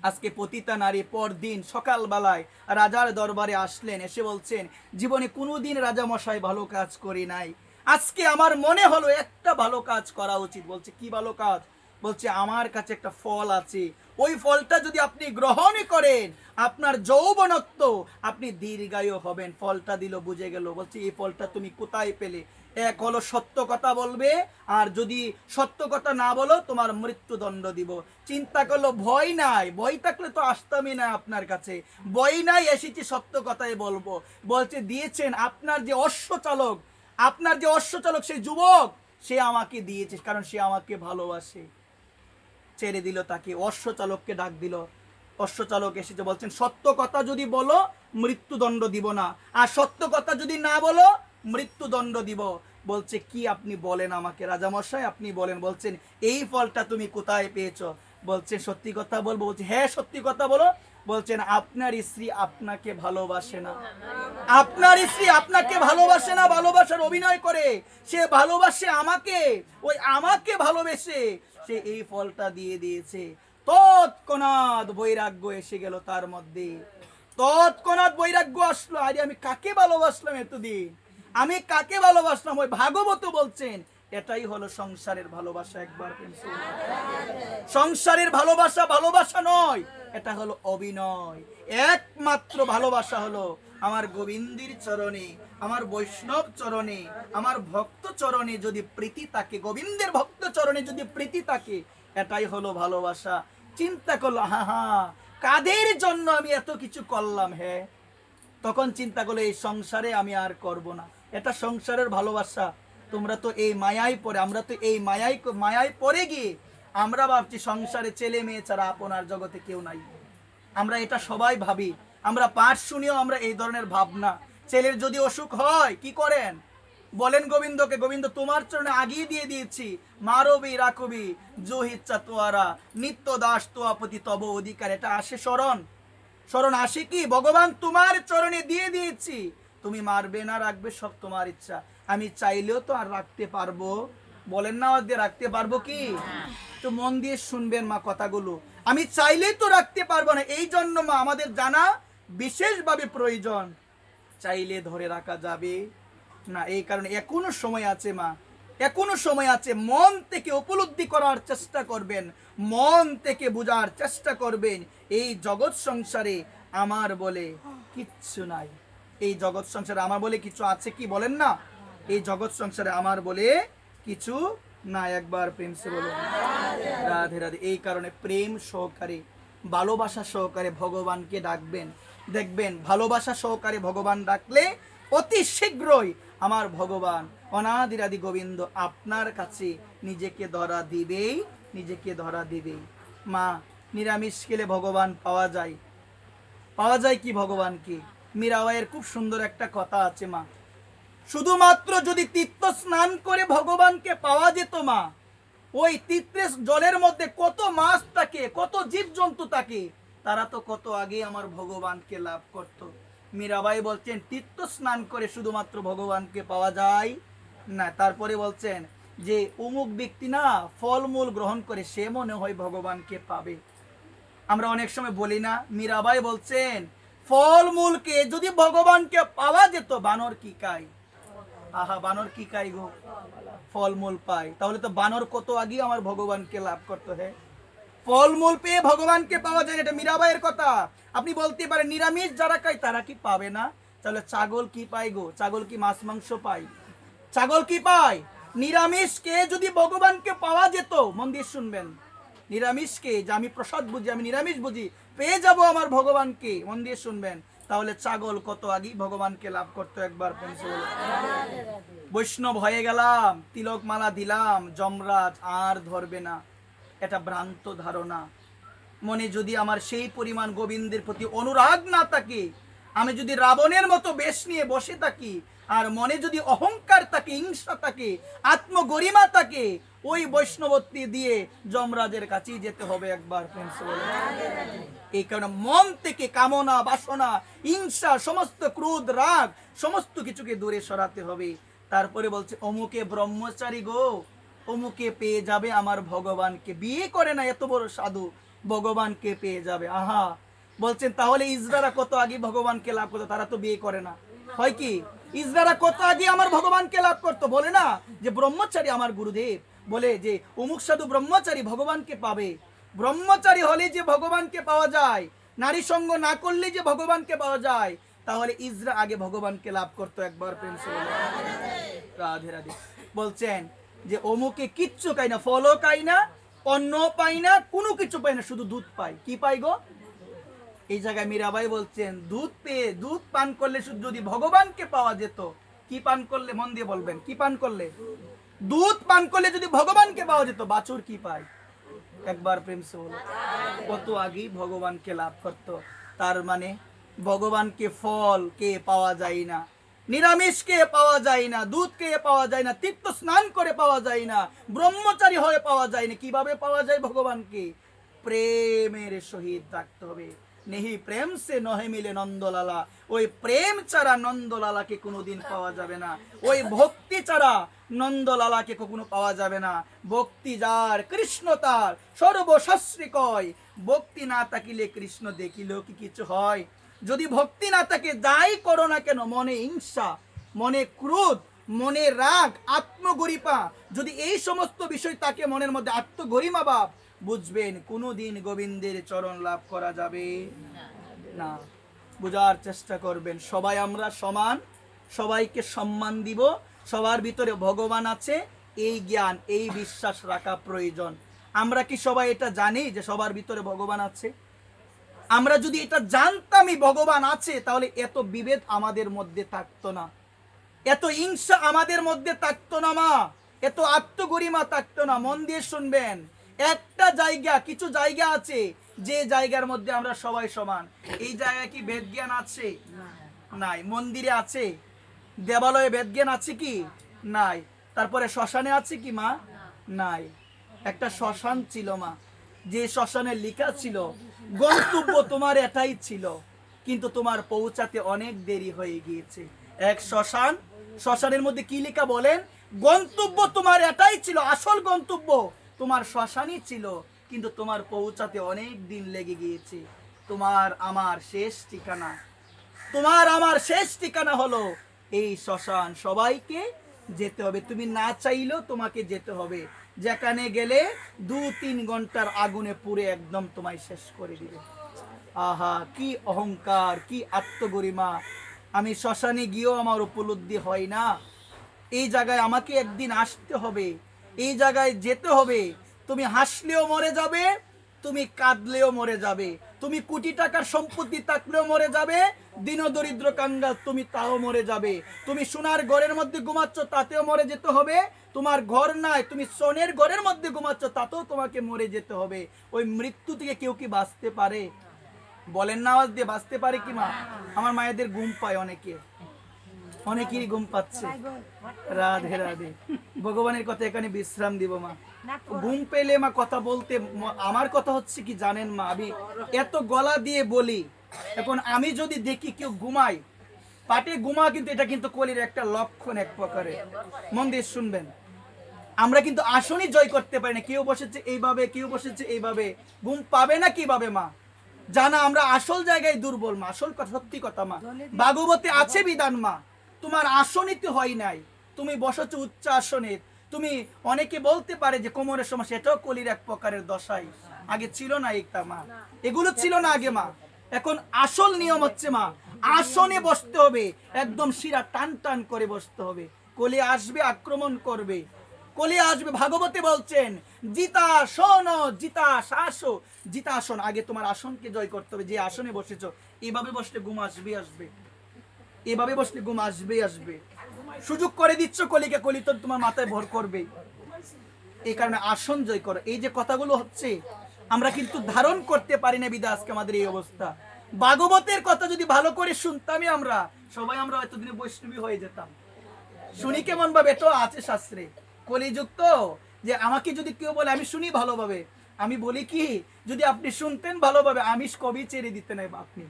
আজকে পতিতা নারী পরদিন সকালবেলায় রাজার দরবারে আসলেন, এসে বলছেন জীবনে কোনোদিন রাজা মশাই ভালো কাজ করি নাই, আজকে আমার মনে হলো একটা ভালো কাজ করা উচিত। বলছে কি ভালো কাজ? বলছে আমার কাছে একটা ফল আছে, ওই ফলটা যদি আপনি গ্রহণ করেন আপনার যৌবনত্ব, আপনি দীর্ঘায়ু হবেন। ফলটা দিল, বুঝে গেল। বলছে এই ফলটা তুমি কোথায় পেলে? এক হলো সত্য কথা বলবে, আর যদি সত্য কথা না বলো তোমার মৃত্যুদণ্ড দিব। চিন্তা করলো ভয় নাই, ভয় থাকলে তো আসতামই না আপনার কাছে, ভয় নাই, এসেছি সত্য কথাই বলবো। বলছে দিয়েছেন আপনার যে অশ্ব চালক, আপনার যে অশ্ব চালক সেই যুবক, সে আমাকে দিয়েছে, কারণ সে আমাকে ভালোবাসে। ছেড়ে দিল তাকে, অশ্ব চালককে ডাক দিল। অশ্ব চালক এসেছে, বলছেন সত্য কথা যদি বলো মৃত্যুদণ্ড দিব না, আর সত্য কথা যদি না বলো মৃত্যুদণ্ড দিব। বলছে কি আপনি বলেন আমাকে রাজামশাই, আপনি বলেন। বলছেন এই ফলটা তুমি কোথায় পেয়েছো? বলছে সত্যি কথা বলবো? বলছে হ্যাঁ সত্যি কথা বলো। বলছেন আপনার স্ত্রী আপনাকে ভালোবাসে না, আপনার স্ত্রী আপনাকে ভালোবাসে না, ভালোবাসার অভিনয় করে, সে ভালোবাসে আমাকে, ওই আমাকে ভালোবেসে সে এই ফলটা দিয়ে দিয়েছে। তৎক্ষণাৎ বৈরাগ্য এসে গেল তার মধ্যে, তৎক্ষণাৎ বৈরাগ্য আসলো। আরে আমি কাকে ভালোবাসলাম এতদিন, আমি কাকে ভালোবাসলাম? ওই ভাগবত বলছেন এটাই হলো সংসারের ভালোবাসা। একবার সংসারের ভালোবাসা ভালোবাসা নয়, এটা হলো অভিনয়। একমাত্র ভালোবাসা হলো আমার গোবিন্দের চরণে, আমার বৈষ্ণব চরণে, আমার ভক্ত চরণে যদি প্রীতি থাকে, গোবিন্দের ভক্ত চরণে যদি প্রীতি থাকে, এটাই হলো ভালোবাসা। চিন্তা করলো হা হা কাদের জন্য আমি এত কিছু করলাম। হ্যাঁ, তখন চিন্তা করলো এই সংসারে আমি আর করব না, এটা সংসারের ভালোবাসা। তোমরা তো এই মায়ায় পড়ে, আমরা তো এই মায়ায় পড়ে গিয়ে আমরা ভাবছি সংসারে ছেলে মেয়ে ছাড়া আপনার জগতে কেউ নাই। আমরা এটা সবাই ভাবি, আমরা পাঠ শুনিও আমরা এই ধরনের ভাবনা। ছেলের যদি অসুখ হয় কি করেন? বলেন গোবিন্দকে, গোবিন্দ তোমার চরণে আগিয়ে দিয়ে দিয়েছি, মারবি রাখবি যো ইচ্ছা তোয়ারা, নিত্য দাস তোয়াপতি তব অধিকার। এটা আসে স্মরণ, স্মরণ আসে কি? ভগবান তোমার চরণে দিয়ে দিয়েছি, তুমি মারবে না রাখবে সব তোমার ইচ্ছা। আমি চাইলেও তো আর রাখতে পারবো? বলেন না দিয়ে রাখতে পারবো কি? তো মন দিয়ে শুনবেন মা কথাগুলো, আমি চাইলেই তো রাখতে পারবো না। এই জন্য মা আমাদের জানা বিশেষভাবে প্রয়োজন, চাইলে ধরে রাখা যাবে না। এই কারণে এখনো সময় আছে মা, এখনো সময় আছে। মন থেকে উপলব্ধি করার চেষ্টা করবেন, মন থেকে বোঝার চেষ্টা করবেন এই জগৎ সংসারে আমার বলে কিচ্ছু নাই। এই জগৎ সংসারে আমার বলে কিছু আছে কি? বলেন না, এই জগৎ সংসারে আমার বলে কিছু না। একবার প্রেম সে বলো রাধে রাধে। এই কারণে প্রেম সহকারে, ভালোবাসা সহকারে ভগবানকে ডাকবেন। দেখবেন ভালোবাসা সহকারে ভগবান ডাকলে অতি শীঘ্রই আমার ভগবান অনাদিরাদি গোবিন্দ আপনার কাছে নিজেকে ধরা দিবেই, নিজেকে ধরা দিবেই। মা, নিরামিষ খেলে ভগবান পাওয়া যায়, পাওয়া যায় কি ভগবানকে? মীরাবাইয়ের খুব সুন্দর একটা কথা আছে মা, শুধুমাত্র যদি তীর্থ স্নান করে ভগবানকে পাওয়া যেত মা, ওই তীর্থের জলের মধ্যে কত মাছ থাকে, কত জীবজন্তু থাকে, তারা তো কত আগে আমার ভগবানকে লাভ করত। মীরাবাই বলছেন তীর্থ স্নান করে শুধুমাত্র ভগবানকে পাওয়া যায় না। তারপরে বলছেন যে অমুক ব্যক্তি না ফলমূল গ্রহণ করে সে মনে হয় ভগবানকে পাবে। আমরা অনেক সময় বলি না, মীরাবাই বলছেন ফলমূলকে যদি ভগবানকে পাওয়া যেত, বানর কি খায়? আহা, বানর কি খাই গো? ফলমূল পায়। তাহলে তো বানর কত আগে আমার ভগবানকে লাভ করতে হয়। ফলমূল পেয়ে ভগবানকে পাওয়া যায়, এটা মীরাবাইয়ের কথা। আপনি বলতে পারেন নিরামিষ যারা খায় তারা কি পাবে না? তাহলে ছাগল কি পায় গো? ছাগল কি মাছ মাংস পায়? ছাগল কি পায়? নিরামিষকে যদি ভগবানকে পাওয়া যেত, মন দিয়ে শুনবেন, নিরামিষকে, যে আমি প্রসাদ বুঝি, আমি নিরামিষ বুঝি, পেয়ে যাব আমার ভগবানকে, মন দিয়ে শুনবেন, তাহলে ছাগল কত আগে ভগবানকে লাভ করতো। একবার বৈষ্ণব হয়ে গেলাম, তিলক মালা দিলাম, যমরাজ আর ধরবে না। এটা ভ্রান্ত ধারণা। মনে যদি আমার সেই পরিমাণ গোবিন্দের প্রতি অনুরাগ না থাকে, আমি যদি রাবণের মতো বেশ নিয়ে বসে থাকি, আর মনে যদি অহংকার থাকে, হিংসা থাকে, আত্মগরিমা থাকে, ওই বৈষ্ণবত্বী দিয়ে যমরাজের কাছেই যেতে হবে একবার। এই কারণে মন থেকে কামনা, বাসনা, হিংসা, সমস্ত ক্রোধ, রাগ, সমস্ত কিছুকে দূরে সরাতে হবে। তারপরে বলছে অমুকে ব্রহ্মচারী গো, অমুকে পেয়ে যাবে আমার ভগবানকে। বিয়ে করে না এত বড় সাধু, ভগবানকে পেয়ে যাবে। আহা, বলছেন তাহলে ইজরারা কত আগে ভগবানকে লাভ করতো, তারা তো বিয়ে করে না। হয় কি, ইজরারা কত আগে আমার ভগবানকে লাভ করতো। বলে না যে ব্রহ্মচারী আমার গুরুদেব বলে যে অমুক সাধু ব্রহ্মচারী ভগবানকে পাবে। ব্রহ্মচারী হলে যে ভগবানকে পাওয়া যায়, নারী সঙ্গ না করলে যে ভগবানকে পাওয়া যায়, তাহলে ইজরা আগে ভগবানকে লাভ করতো। একবার প্রেম সে রাধে রাধে। বলছেন যে অমুকে কিচ্ছু খাই না, ফলও খাই না, অন্ন পাই না, কোনো কিছু পাই না, শুধু দুধ পাই। কি পাই গো? এই জায়গায় মীরাবাই বলছেন দুধ পেয়ে, দুধ পান করলে শুধু যদি ভগবানকে পাওয়া যেত, কি পান করলে? মন দিয়ে বলবেন, কি পান করলে? দুধ পান করলে যদি ভগবানকে পাওয়া যেত, বাছুর কি পায়? একবার প্রেম সে বলো, কত আগেই ভগবানকে লাভ করত। তার মানে ভগবানকে ফল কে পাওয়া যায় না, নিরামিষ কে পাওয়া যায় না, দুধ কে পাওয়া যায় না, তীর্থ স্নান করে পাওয়া যায় না, ব্রহ্মচারী হয়ে পাওয়া যায় না। কিভাবে পাওয়া যায় ভগবানকে? প্রেমের সহিত থাকতে হবে। নেহি প্রেম সে নহে মিলে নন্দলালা। ওই প্রেম ছাড়া নন্দলালাকে কোনোদিন পাওয়া যাবে না। ওই ভক্তি ছাড়া নন্দলালাকে কখনো পাওয়া যাবে না। ভক্তি যার, কৃষ্ণ তার, সর্বশাস্ত্রী কয়। ভক্তি না থাকিলে কৃষ্ণ দেখিলেও কি কিছু হয়? যদি ভক্তি না থাকে, যাই করো না কেন, মনে হিংসা, মনে ক্রোধ, মনে রাগ, আত্মগরিমা, যদি এই সমস্ত বিষয় থাকে মনের মধ্যে, আত্মগরিমা ভাব, বুঝবেন কোনোদিন গোবিন্দের চরণ লাভ করা যাবে না। বুঝার চেষ্টা করবেন। সবাই আমরা সমান, সবাইকে সম্মান দিব, সবার ভিতরে ভগবান আছে, এই জ্ঞান, এই বিশ্বাস রাখা প্রয়োজন। আমরা কি সবাই এটা জানি যে সবার ভিতরে ভগবান আছে? আমরা যদি এটা জানতামই ভগবান আছে, তাহলে এত বিভেদ আমাদের মধ্যে থাকতো না, এত হিংসা আমাদের মধ্যে থাকতো না মা, এত আত্মগরিমা থাকতো না। মন দিয়ে শুনবেন, একটা জায়গা, কিছু জায়গা আছে যে জায়গার মধ্যে আমরা সবাই সমান। এই জায়গায় কি ভেদ জ্ঞান আছে? নাই। মন্দিরে আছে, দেবালয়ে ভেদ জ্ঞান আছে কি? নাই। তারপরে শ্মশানে আছে কি মা? নাই। একটা শ্মশান ছিল মা, যে শ্মশানে লেখা ছিল গন্তব্য তোমার এটাই ছিল, কিন্তু তোমার পৌঁছাতে অনেক দেরি হয়ে গিয়েছে। এক শ্মশান, শ্মশানের মধ্যে কি লেখা বলেন? গন্তব্য তোমার এটাই ছিল, আসল গন্তব্য তোমার শ্মশানই ছিল, কিন্তু তোমার পৌঁছাতে অনেক দিন লেগে গিয়েছে। তোমার আমার শেষ ঠিকানা, তোমার আমার শেষ ঠিকানা হলো এই শ্মশান। সবাইকে যেতে হবে, তুমি না চাইলেও তোমাকে যেতে হবে। যেখানে গেলে 2-3 ঘন্টার আগুনে পুড়ে একদম তোমায় শেষ করে দিবে। আহা, কি অহংকার, কি আত্মগরিমা! আমি শ্মশানে গিয়েও আমার উপলব্ধি হয় না। এই জায়গায় আমাকে একদিন আসতে হবে, এই জায়গায় যেতে হবে। তুমি হাসলেও মরে যাবে, তুমি কাঁদলেও মরে যাবে, তুমি কোটি টাকার সম্পত্তি থাকলেও মরে যাবে, দীন দরিদ্র কাঙ্গাল তুমি তাও মরে যাবে। তুমি সোনার ঘরের মধ্যে ঘুমাচ্ছ, তাতেও মরে যেতে হবে। তোমার ঘর নাই, তুমি সোনের ঘরের মধ্যে ঘুমাচ্ছ, তাতেও তোমাকে মরে যেতে হবে। ওই মৃত্যু থেকে কেউ কি বাঁচতে পারে? বলেন না আওয়াজ দিয়ে, বাঁচতে পারে কি মা? আমার মায়েদের ঘুম পায়, অনেকেরই ঘুম পাচ্ছে। রাধে রাধে। ভগবানের কথা এখানে বিশ্রাম দিব মা। ঘুম পেলে মা কথা বলতে, আমার কথা হচ্ছে কি জানেন মা, আমি এত গলা দিয়ে বলি, এখন আমি যদি দেখি কেউ ঘুমায়, পাটে ঘুমা, কিন্তু এটা কিন্তু কলির একটা লক্ষণ এক প্রকারে। মন দিয়ে শুনবেন, আমরা কিন্তু আসনই জয় করতে পারি না। কেউ বসেছে এইভাবে, কেউ বসেছে এইভাবে, ঘুম পাবে না কিভাবে মা? জানা আমরা আসল জায়গায় দুর্বল মা, আসল কথা, সত্যি কথা মা। ভাগবতে আছে বিধান মা, তোমার আসনিতে হয় নাই, তুমি বসেছো উচ্চ আসনে। তুমি অনেকে বলতে পারে যে কোমরের সমস্যা, এটাও কলির এক প্রকারের দশাই। আগে ছিল না একটা মা, এগুলো ছিল না আগে মা। এখন আসল নিয়ম হচ্ছে মা, আসনে বসতে হবে, একদম শিরা টান টান করে বসতে হবে। কলি আসবে, আক্রমণ করবে, কলি আসবে। ভাগবতে বলছেন জিতাসন, জিতাশাসো, জিতাসন। আগে তোমার আসনকে জয় করতে হবে। যে আসনে বসেছো, এভাবে বসলে ঘুম আসবে, এভাবে বসলে ঘুম আসবে। সুযোগ করে দিচ্ছ কলিকে, কলি তো তোমার মাথায় ভর করবে। এই কারণে আসন জয় করো। এই যে কথাগুলো হচ্ছে আমরা কিন্তু ধারণ করতে পারি না, বিধায় আজকে আমাদের এই অবস্থা। ভাগবতের কথা যদি ভালো করে শুনতামই আমরা, সবাই আমরা এতদিনে বৈষ্ণবী হয়ে যেতাম। শুনি কেমন ভাবে, এটাও আছে শাস্ত্রে, কলিযুক্ত, যে আমাকে যদি কেউ বলে আমি শুনি ভালোভাবে, আমি বলি কি, যদি আপনি শুনতেন ভালোভাবে আমিষ কবি ছেড়ে দিতেন আপনি।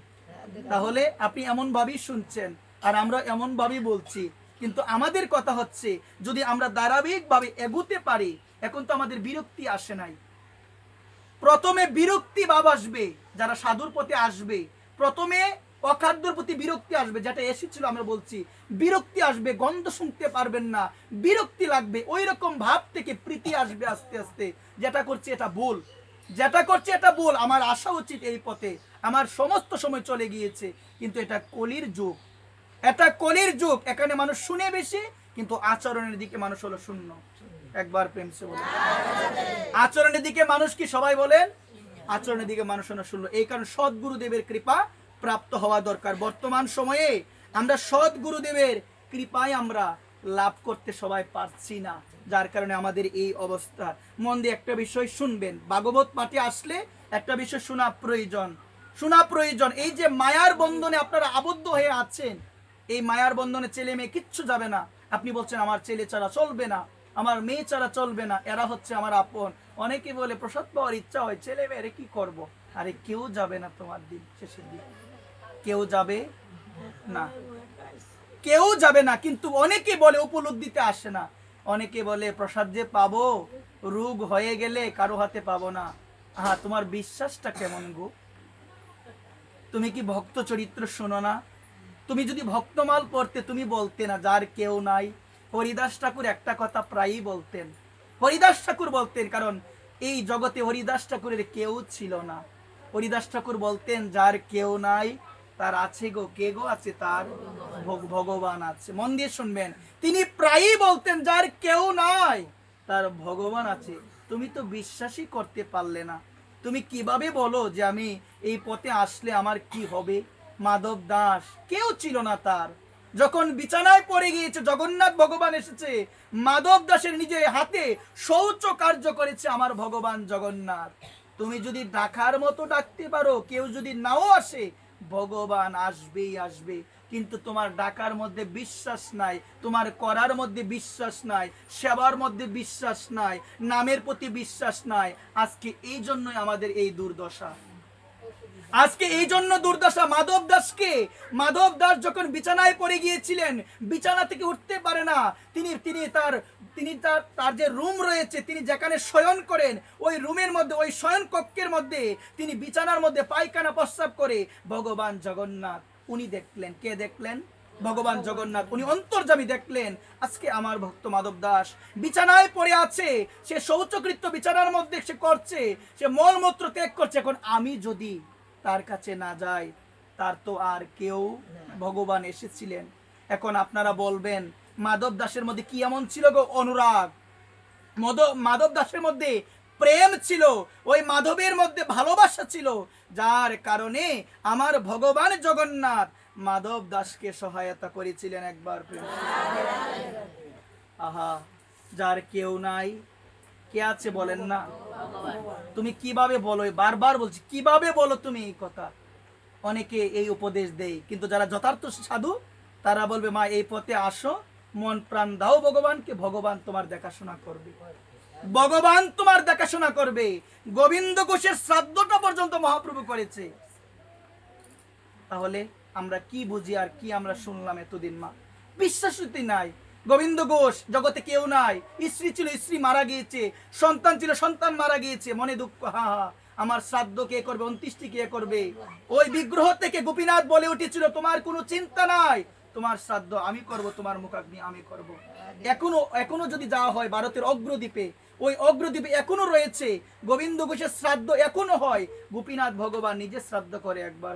তাহলে আপনি এমন ভাবেই শুনছেন আর আমরা এমন ভাবেই বলছি। কিন্তু আমাদের কথা হচ্ছে যদি আমরা ধারাবাহিকভাবে এগুতে পারি। এখন তো আমাদের বিরক্তি আসে নাই, প্রথমে বিরক্তি ভাব আসবে যারা সাধুর পথে আসবে, প্রথমে অখাদ্যর প্রতি বিরক্তি আসবে, যেটা এসেছিল আমরা বলছি, বিরক্তি আসবে, গন্ধ শুনতে পারবেন না, বিরক্তি লাগবে, ওই রকম ভাব থেকে প্রীতি আসবে আস্তে আস্তে, যেটা করছে এটা ভুল, যেটা করছে এটা ভুল, আমার আসা উচিত এই পথে, আমার সমস্ত সময় চলে গিয়েছে। কিন্তু এটা কলির যুগ, এটা কলির যুগ। এখানে মানুষ শুনে বেশি কিন্তু আচরণের দিকে মানুষ হলো শূন্য। একবার প্রেম সে বলে, আচরণের দিকে মানুষ কি সবাই বলেন, আচরণের দিকে মানুষ হলো শূন্য। এই কারণে সদ্গুরুদেবের কৃপা প্রাপ্ত হওয়া দরকার। বর্তমান সময়ে আমরা সদ্গুরুদেবের কৃপায় আমরা লাভ করতে সবাই পারছি না, যার কারণে আমাদের এই অবস্থা। মন দিয়ে একটা বিষয় শুনবেন, ভাগবত পাঠে আসলে একটা বিষয় শোনা প্রয়োজন, শোনা প্রয়োজন। এই যে মায়ার বন্ধনে আপনারা আবদ্ধ হয়ে আছেন, এই মায়ার বন্ধনে ছেলে মেয়ে কিচ্ছু যাবে না। আপনি বলছেন আমার ছেলে ছাড়া চলবে না, আমার মেয়ে ছাড়া চলবে না, এরা হচ্ছে আমার আপন। অনেকে বলে প্রসাদ পাওয়ার ইচ্ছা হয়, ছেলে মেয়েরে কি করব। আরে কেউ যাবে না তোমার দিন শেষের দিন, কেউ যাবে না, কেউ যাবে না। কিন্তু অনেকে বলে উপলব্ধিতে আসে না, অনেকে বলে প্রসাদ যে পাবো, রোগ হয়ে গেলে কারো হাতে পাবো না। হ্যাঁ, তোমার বিশ্বাসটা কেমন গো? তুমি কি ভক্ত চরিত্র শোনো না? তুমি যদি ভক্তমাল পড়তে তুমি বলতে না যার কেউ নাই। হরিদাস ঠাকুর একটা কথা প্রায়ই বলতেন, হরিদাস ঠাকুর বলতেন, কারণ এই জগতে হরিদাস ঠাকুরের কেউ ছিল না। হরিদাস ঠাকুর বলতেন যার কেউ নাই তার আছে গো, কে গো আছে, তার ভগবান আছে। মন দিয়ে শুনবেন, তিনি প্রায়ই বলতেন যার কেউ নাই তার ভগবান আছে। তুমি তো বিশ্বাসই করতে পারলে না, তুমি কিভাবে বলো যে আমি এই পথে আসলে আমার কি হবে? মাধব দাস কেউ ছিল না তার, যখন বিছানায় পড়ে গিয়েছে জগন্নাথ ভগবান এসেছে, মাধব দাসের নিজের হাতে শৌচ কার্য করেছে আমার ভগবান জগন্নাথ। তুমি যদি ডাকার মতো ডাকতে পারো, কেউ যদি নাও আসে, ভগবান আসবেই আসবে। কিন্তু তোমার ডাকার মধ্যে বিশ্বাস নাই, তোমার করার মধ্যে বিশ্বাস নাই, সেবার মধ্যে বিশ্বাস নাই, নামের প্রতি বিশ্বাস নাই। আজকে এই জন্যই আমাদের এই দুর্দশা, আজকে এই জন্য দুর্দশা। মাধব দাসকে, মাধব দাস যখন বিছানায় পড়ে গিয়েছিলেন, বিছানা থেকে উঠতে পারে না, তিনি তার যে রুম রয়েছে, তিনি যেখানে শয়ন করেন, ওই রুমের মধ্যে, ওই শয়ন কক্ষের মধ্যে তিনি বিছানার মধ্যে পায়খানা প্রস্রাব করে ভগবান জগন্নাথ উনি দেখলেন। কে দেখলেন? ভগবান জগন্নাথ, উনি অন্তর্যামী দেখলেন। আজকে আমার ভক্ত মাধব দাস বিছানায় পড়ে আছে, সে শৌচকৃত্য বিছানার মধ্যে সে করছে, সে মলমূত্র ত্যাগ করছে। এখন আমি যদি তার কাছে না যাই, তার তো আর কেউ, ভগবান এসেছিলেন। এখন আপনারা বলবেন মাধব দাসের মধ্যে কি এমন ছিল গো? অনুরাগ। মাধব দাসের মধ্যে প্রেম ছিল, ওই মাধবের মধ্যে ভালোবাসা ছিল, যার কারণে আমার ভগবান জগন্নাথ মাধব দাসকে সহায়তা করেছিলেন। একবার প্রেম, আহা, যার কেউ নাই, কে আছে বলেন না? তুমি কিভাবে বলো? বারবার বলছি, কিভাবে বলো তুমি এই কথা? অনেকে এই উপদেশ দেয়, কিন্তু যারা যথার্থ সাধু তারা বলবে মা এই পথে আসো, মন প্রাণ দাও ভগবানকে, ভগবান তোমার দেখাশোনা করবে, ভগবান তোমার দেখাশোনা করবে। গোবিন্দ ঘোষের শ্রাদ্ধটা পর্যন্ত মহাপ্রভু করেছে। তাহলে আমরা কি বুঝি আর কি আমরা শুনলাম এতদিন? মা বিশ্বাসই নাই। গোবিন্দ ঘোষ জগতে কেউ নাই, স্ত্রী ছিল, স্ত্রী মারা গিয়েছে, সন্তান ছিল, সন্তান মারা গিয়েছে, মনে দুঃখ, হা হা, আমার শ্রাদ্ধ কে করবে, অন্ত্যেষ্টি কে করবে? ওই বিগ্রহ থেকে গোপীনাথ বলে উঠেছিল তোমার কোনো চিন্তা নাই, তোমার শ্রাদ্ধ আমি করব, তোমার মুখাগ্নি আমি করব। এখনো যদি যাওয়া হয় ভারতের অগ্রদ্বীপে, ওই অগ্রদ্বীপে এখনো রয়েছে গোবিন্দ ঘোষের শ্রাদ্ধ, এখনো হয়। গোপীনাথ ভগবান নিজে শ্রাদ্ধ করে। একবার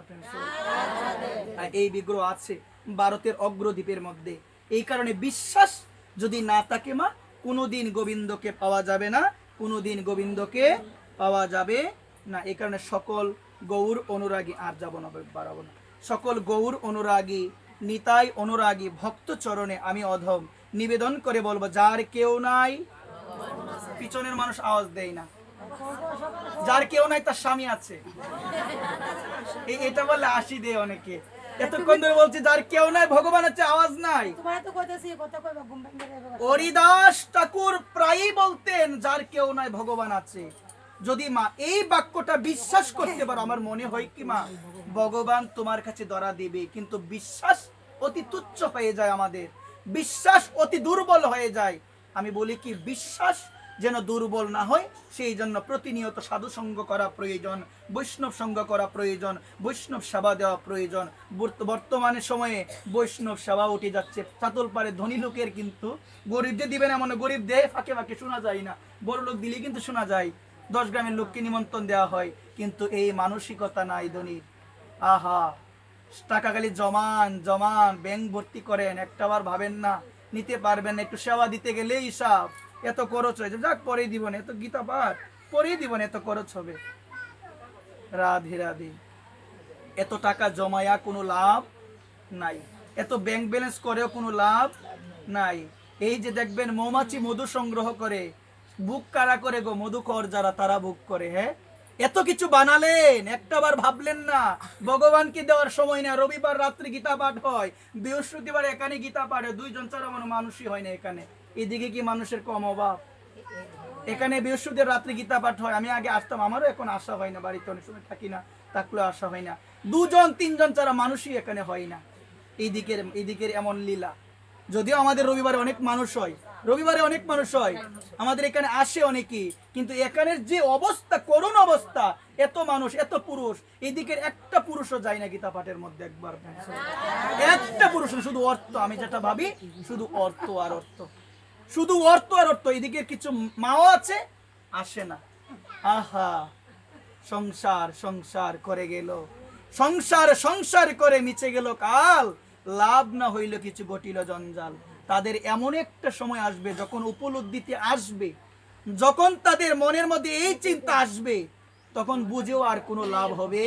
এই বিগ্রহ আছে ভারতের অগ্রদ্বীপের মধ্যে। এই কারণে বিশ্বাস যদি না থাকে মা, কোনোদিন গোবিন্দকে পাওয়া যাবে না, কোনোদিন গোবিন্দকে পাওয়া যাবে না। এই কারণে সকল গৌর অনুরাগী, আর যাব না, বাড়াবো না, সকল গৌর অনুরাগী, নিতাই অনুরাগী ভক্ত চরণে আমি অধম নিবেদন করে বলবো, যার কেউ নাই পিছনের মানুষ আওয়াজ দেয় না। যার কেউ নাই তার স্বামী আছে, এটা বলে হাসি দেয় অনেকে। এতক্ষণ ধরে বলছি যার কেউ নাই ভগবান আছে, আওয়াজ নাই। হরিদাস ঠাকুর প্রায়ই বলতেন যার কেউ নাই ভগবান আছে। যদি মা এই বাক্যটা বিশ্বাস করতে পারো, আমার মনে হয় কি মা ভগবান তোমার কাছে ধরা দিবে। কিন্তু বিশ্বাস অতি তুচ্ছ হয়ে যায়, আমাদের বিশ্বাস অতি দুর্বল হয়ে যায়। আমি বলি কি বিশ্বাস যেন দুর্বল না হয়, সেই জন্য প্রতিনিয়ত সাধু সঙ্গ করা প্রয়োজন, বৈষ্ণব সঙ্গ করা প্রয়োজন, বৈষ্ণব সেবা দেওয়া প্রয়োজন। বর্তমানে সময়ে বৈষ্ণব সেবা উঠে যাচ্ছে। চাতল পারে ধনী লোকের কিন্তু গরিবদের দিবেন এমন, গরিব দেয় ফাঁকে ফাঁকে শোনা যায় না, বড় লোক দিলে কিন্তু শোনা যায়। 10 গ্রামের লোককে নিমন্ত্রণ দেওয়া হয়, কিন্তু এই মানসিকতা নাই ধনী। আহা, টাকা খালি জমান জমান ব্যাংক ভর্তি করেন, একটাবার ভাবেন না নিতে পারবেন না। একটু সেবা দিতে গেলে হিসাব এত খরচ হয়েছে, যাক পরেই দিব না, এত গীতা পাঠ পরেই দিব না, এত খরচ হবে। রাধে রাধে। এত টাকা জমায়া কোনো লাভ নাই, এত ব্যাংক ব্যালেন্স করেও কোনো লাভ নাই। এই যে দেখবেন মৌমাছি মধু সংগ্রহ করে, বুক কারা করে গো, মধুকর যারা তারা বুক করে। হ্যাঁ, এত কিছু বানালেন, একটাবার ভাবলেন না ভগবানকে দেওয়ার সময় না। রবিবার রাত্রি গীতা পাঠ হয়, বৃহস্পতিবার এখানে গীতা পাঠ হয়, 2 জন 4 মানুষই হয় না এখানে। এদিকে কি মানুষের কম অভাব? এখানে বৃহস্পতিবার রাত্রি গীতা পাঠ হয়, আমি আগে আসতাম, আমারও এখন আসা হয় না, বাড়িতে অনেক সময় থাকি না, থাকলেও আসা হয় না। 2 জন 3 জন 4 মানুষই এখানে হয় না। এইদিকের এমন লীলা। যদিও আমাদের রবিবারে অনেক মানুষ হয়, রবিবারে অনেক মানুষ হয়, আমাদের এখানে আসে অনেকেই, কিন্তু এখানের যে অবস্থা, করুণ অবস্থা, এত মানুষ এত পুরুষ, এদিকের একটা পুরুষও যায় না গীতা পাঠের মধ্যে একবার। একটা পুরুষ, শুধু অর্থ। আমি যেটা ভাবি শুধু অর্থ আর অর্থ, শুধু অর্থ আর অর্থ। এদিকের কিছু মাও আছে, আসে না। আহা, সংসার সংসার করে গেল, সংসার সংসার করে মিছে গেল কাল, লাভ না হইল কিছু ঘটিল জঞ্জাল। তাদের এমন একটা সময় আসবে যখন উপলব্ধিতে আসবে, যখন তাদের মনের মধ্যে এই চিন্তা আসবে, তখন বুঝেও আর কোনো লাভ হবে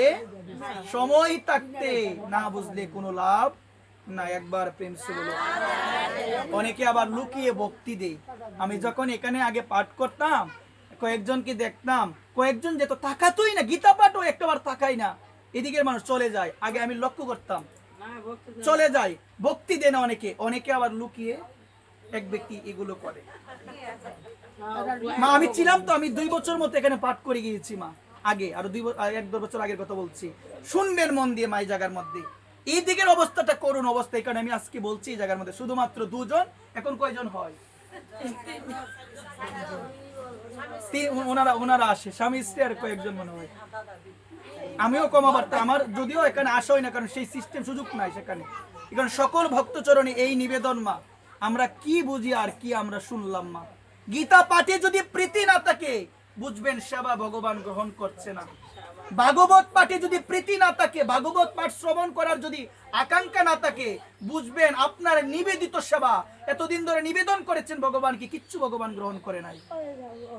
সময় থাকতে না বুঝলে কোনো লাভ না। একবার প্রেম সে বলো। অনেকে আবার লুকিয়ে ভক্তি দেয়। আমি যখন এখানে আগে পাঠ করতাম, কয়েকজনকে দেখতাম, কয়েকজন যেত তাকাতোই না, গীতা পাঠও একটাবার তাকাই না, এদিকের মানুষ চলে যায়। আগে আমি লক্ষ্য করতাম, চলে যায়, ভক্তি দেয় না অনেকে। অনেকে আবার লুকিয়ে এক ব্যক্তি এগুলো করে। মা আমি ছিলাম তো, আমি 2 বছর মতো এখানে পাঠ করে গিয়েছি মা, আগে আরো 1-2 বছর আগের কথা বলছি। শুনবেন মন দিয়ে মা, এই জায়গার মধ্যে এই দিকের অবস্থাটা করুন অবস্থা। এই কারণে আমি আজকে বলছি এই জায়গার মধ্যে শুধুমাত্র 2 জন, এখন কয়জন হয়? ওনারা আসে, স্বামী স্ত্রী আর কয়েকজন মনে হয়। আমিও কমা পারতাম, আমার যদিও এখানে আসা হয় না, কারণ সেই সিস্টেম সুযোগ নাই সেখানে। এখন সকল ভক্তচরণে এই নিবেদন মা, আমরা কি বুঝি আর কি আমরা শুনলাম মা। গীতা পাঠে যদি প্রীতি না থাকে, বুঝবেন সেবা ভগবান গ্রহণ করছে না। ভাগবত পাঠে যদি প্রীতি না থাকে, ভাগবত পাঠ শ্রবণ করার যদি আকাঙ্ক্ষা না থাকে, বুঝবেন আপনার নিবেদিত সেবা এতদিন ধরে নিবেদন করেছেন ভগবানকে, কিচ্ছু ভগবান গ্রহণ করে নাই।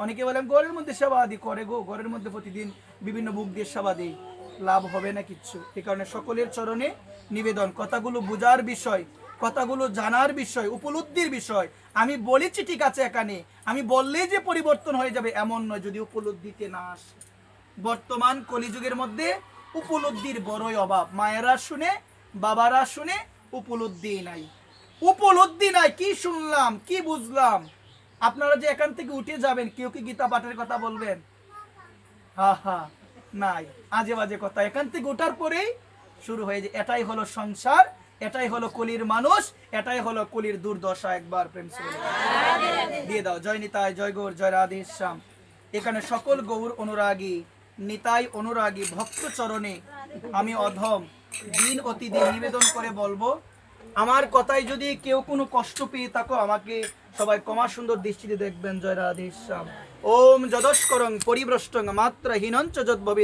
অনেকে বলেন ঘরের মধ্যে সেবা আদি করে গো, ঘরের মধ্যে প্রতিদিন বিভিন্ন বুক দিয়ে সেবা দেই, লাভ হবে না কিচ্ছু। এই কারণে সকলের চরণে নিবেদন, কথাগুলো বোঝার বিষয়, কথাগুলো জানার বিষয়, উপলব্ধির বিষয়। আমি বলেছি ঠিক আছে, এখানে আমি বললেই যে পরিবর্তন হয়ে যাবে এমন নয়, যদি উপলব্ধিতে না আসে। বর্তমান কলিযুগের মধ্যে উপলব্ধির বড়ই অভাব। মায়েরা শুনে, বাবারা শুনে, উপলব্ধি নাই, উপলব্ধি নাই। কি শুনলাম, কি বুঝলাম? আপনারা যে এখান থেকে উঠে যাবেন, কেউ কি গীতা পাঠের কথা বলবেন? হা হা, নাই, আজে বাজে কথা। এখান থেকে ওঠার পরেই শুরু হয়ে যায়, এটাই হলো সংসার, এটাই হলো কলির মানুষ, এটাই হলো কলির দুর্দশা। একবার প্রেম দিয়ে দাও। জয় নিতাই, জয় গৌর, জয় রাধে শ্যাম। এখানে সকল গৌর অনুরাগী, নিতাই অনুরাগী ভক্ত চরণে আমি অধম দিন অতিদিন নিবেদন করে বলবো, আমার কথায় যদি কেউ কোনো কষ্ট পেয়ে থাকো, আমাকে সবাই ক্ষমা সুন্দর দৃষ্টিতে দেখবেন। জয় রাধে শ্যাম। ওম যদস্করং পরিভ্রষ্টং মাত্রা হীনঞ্চ যদ্ভবেৎ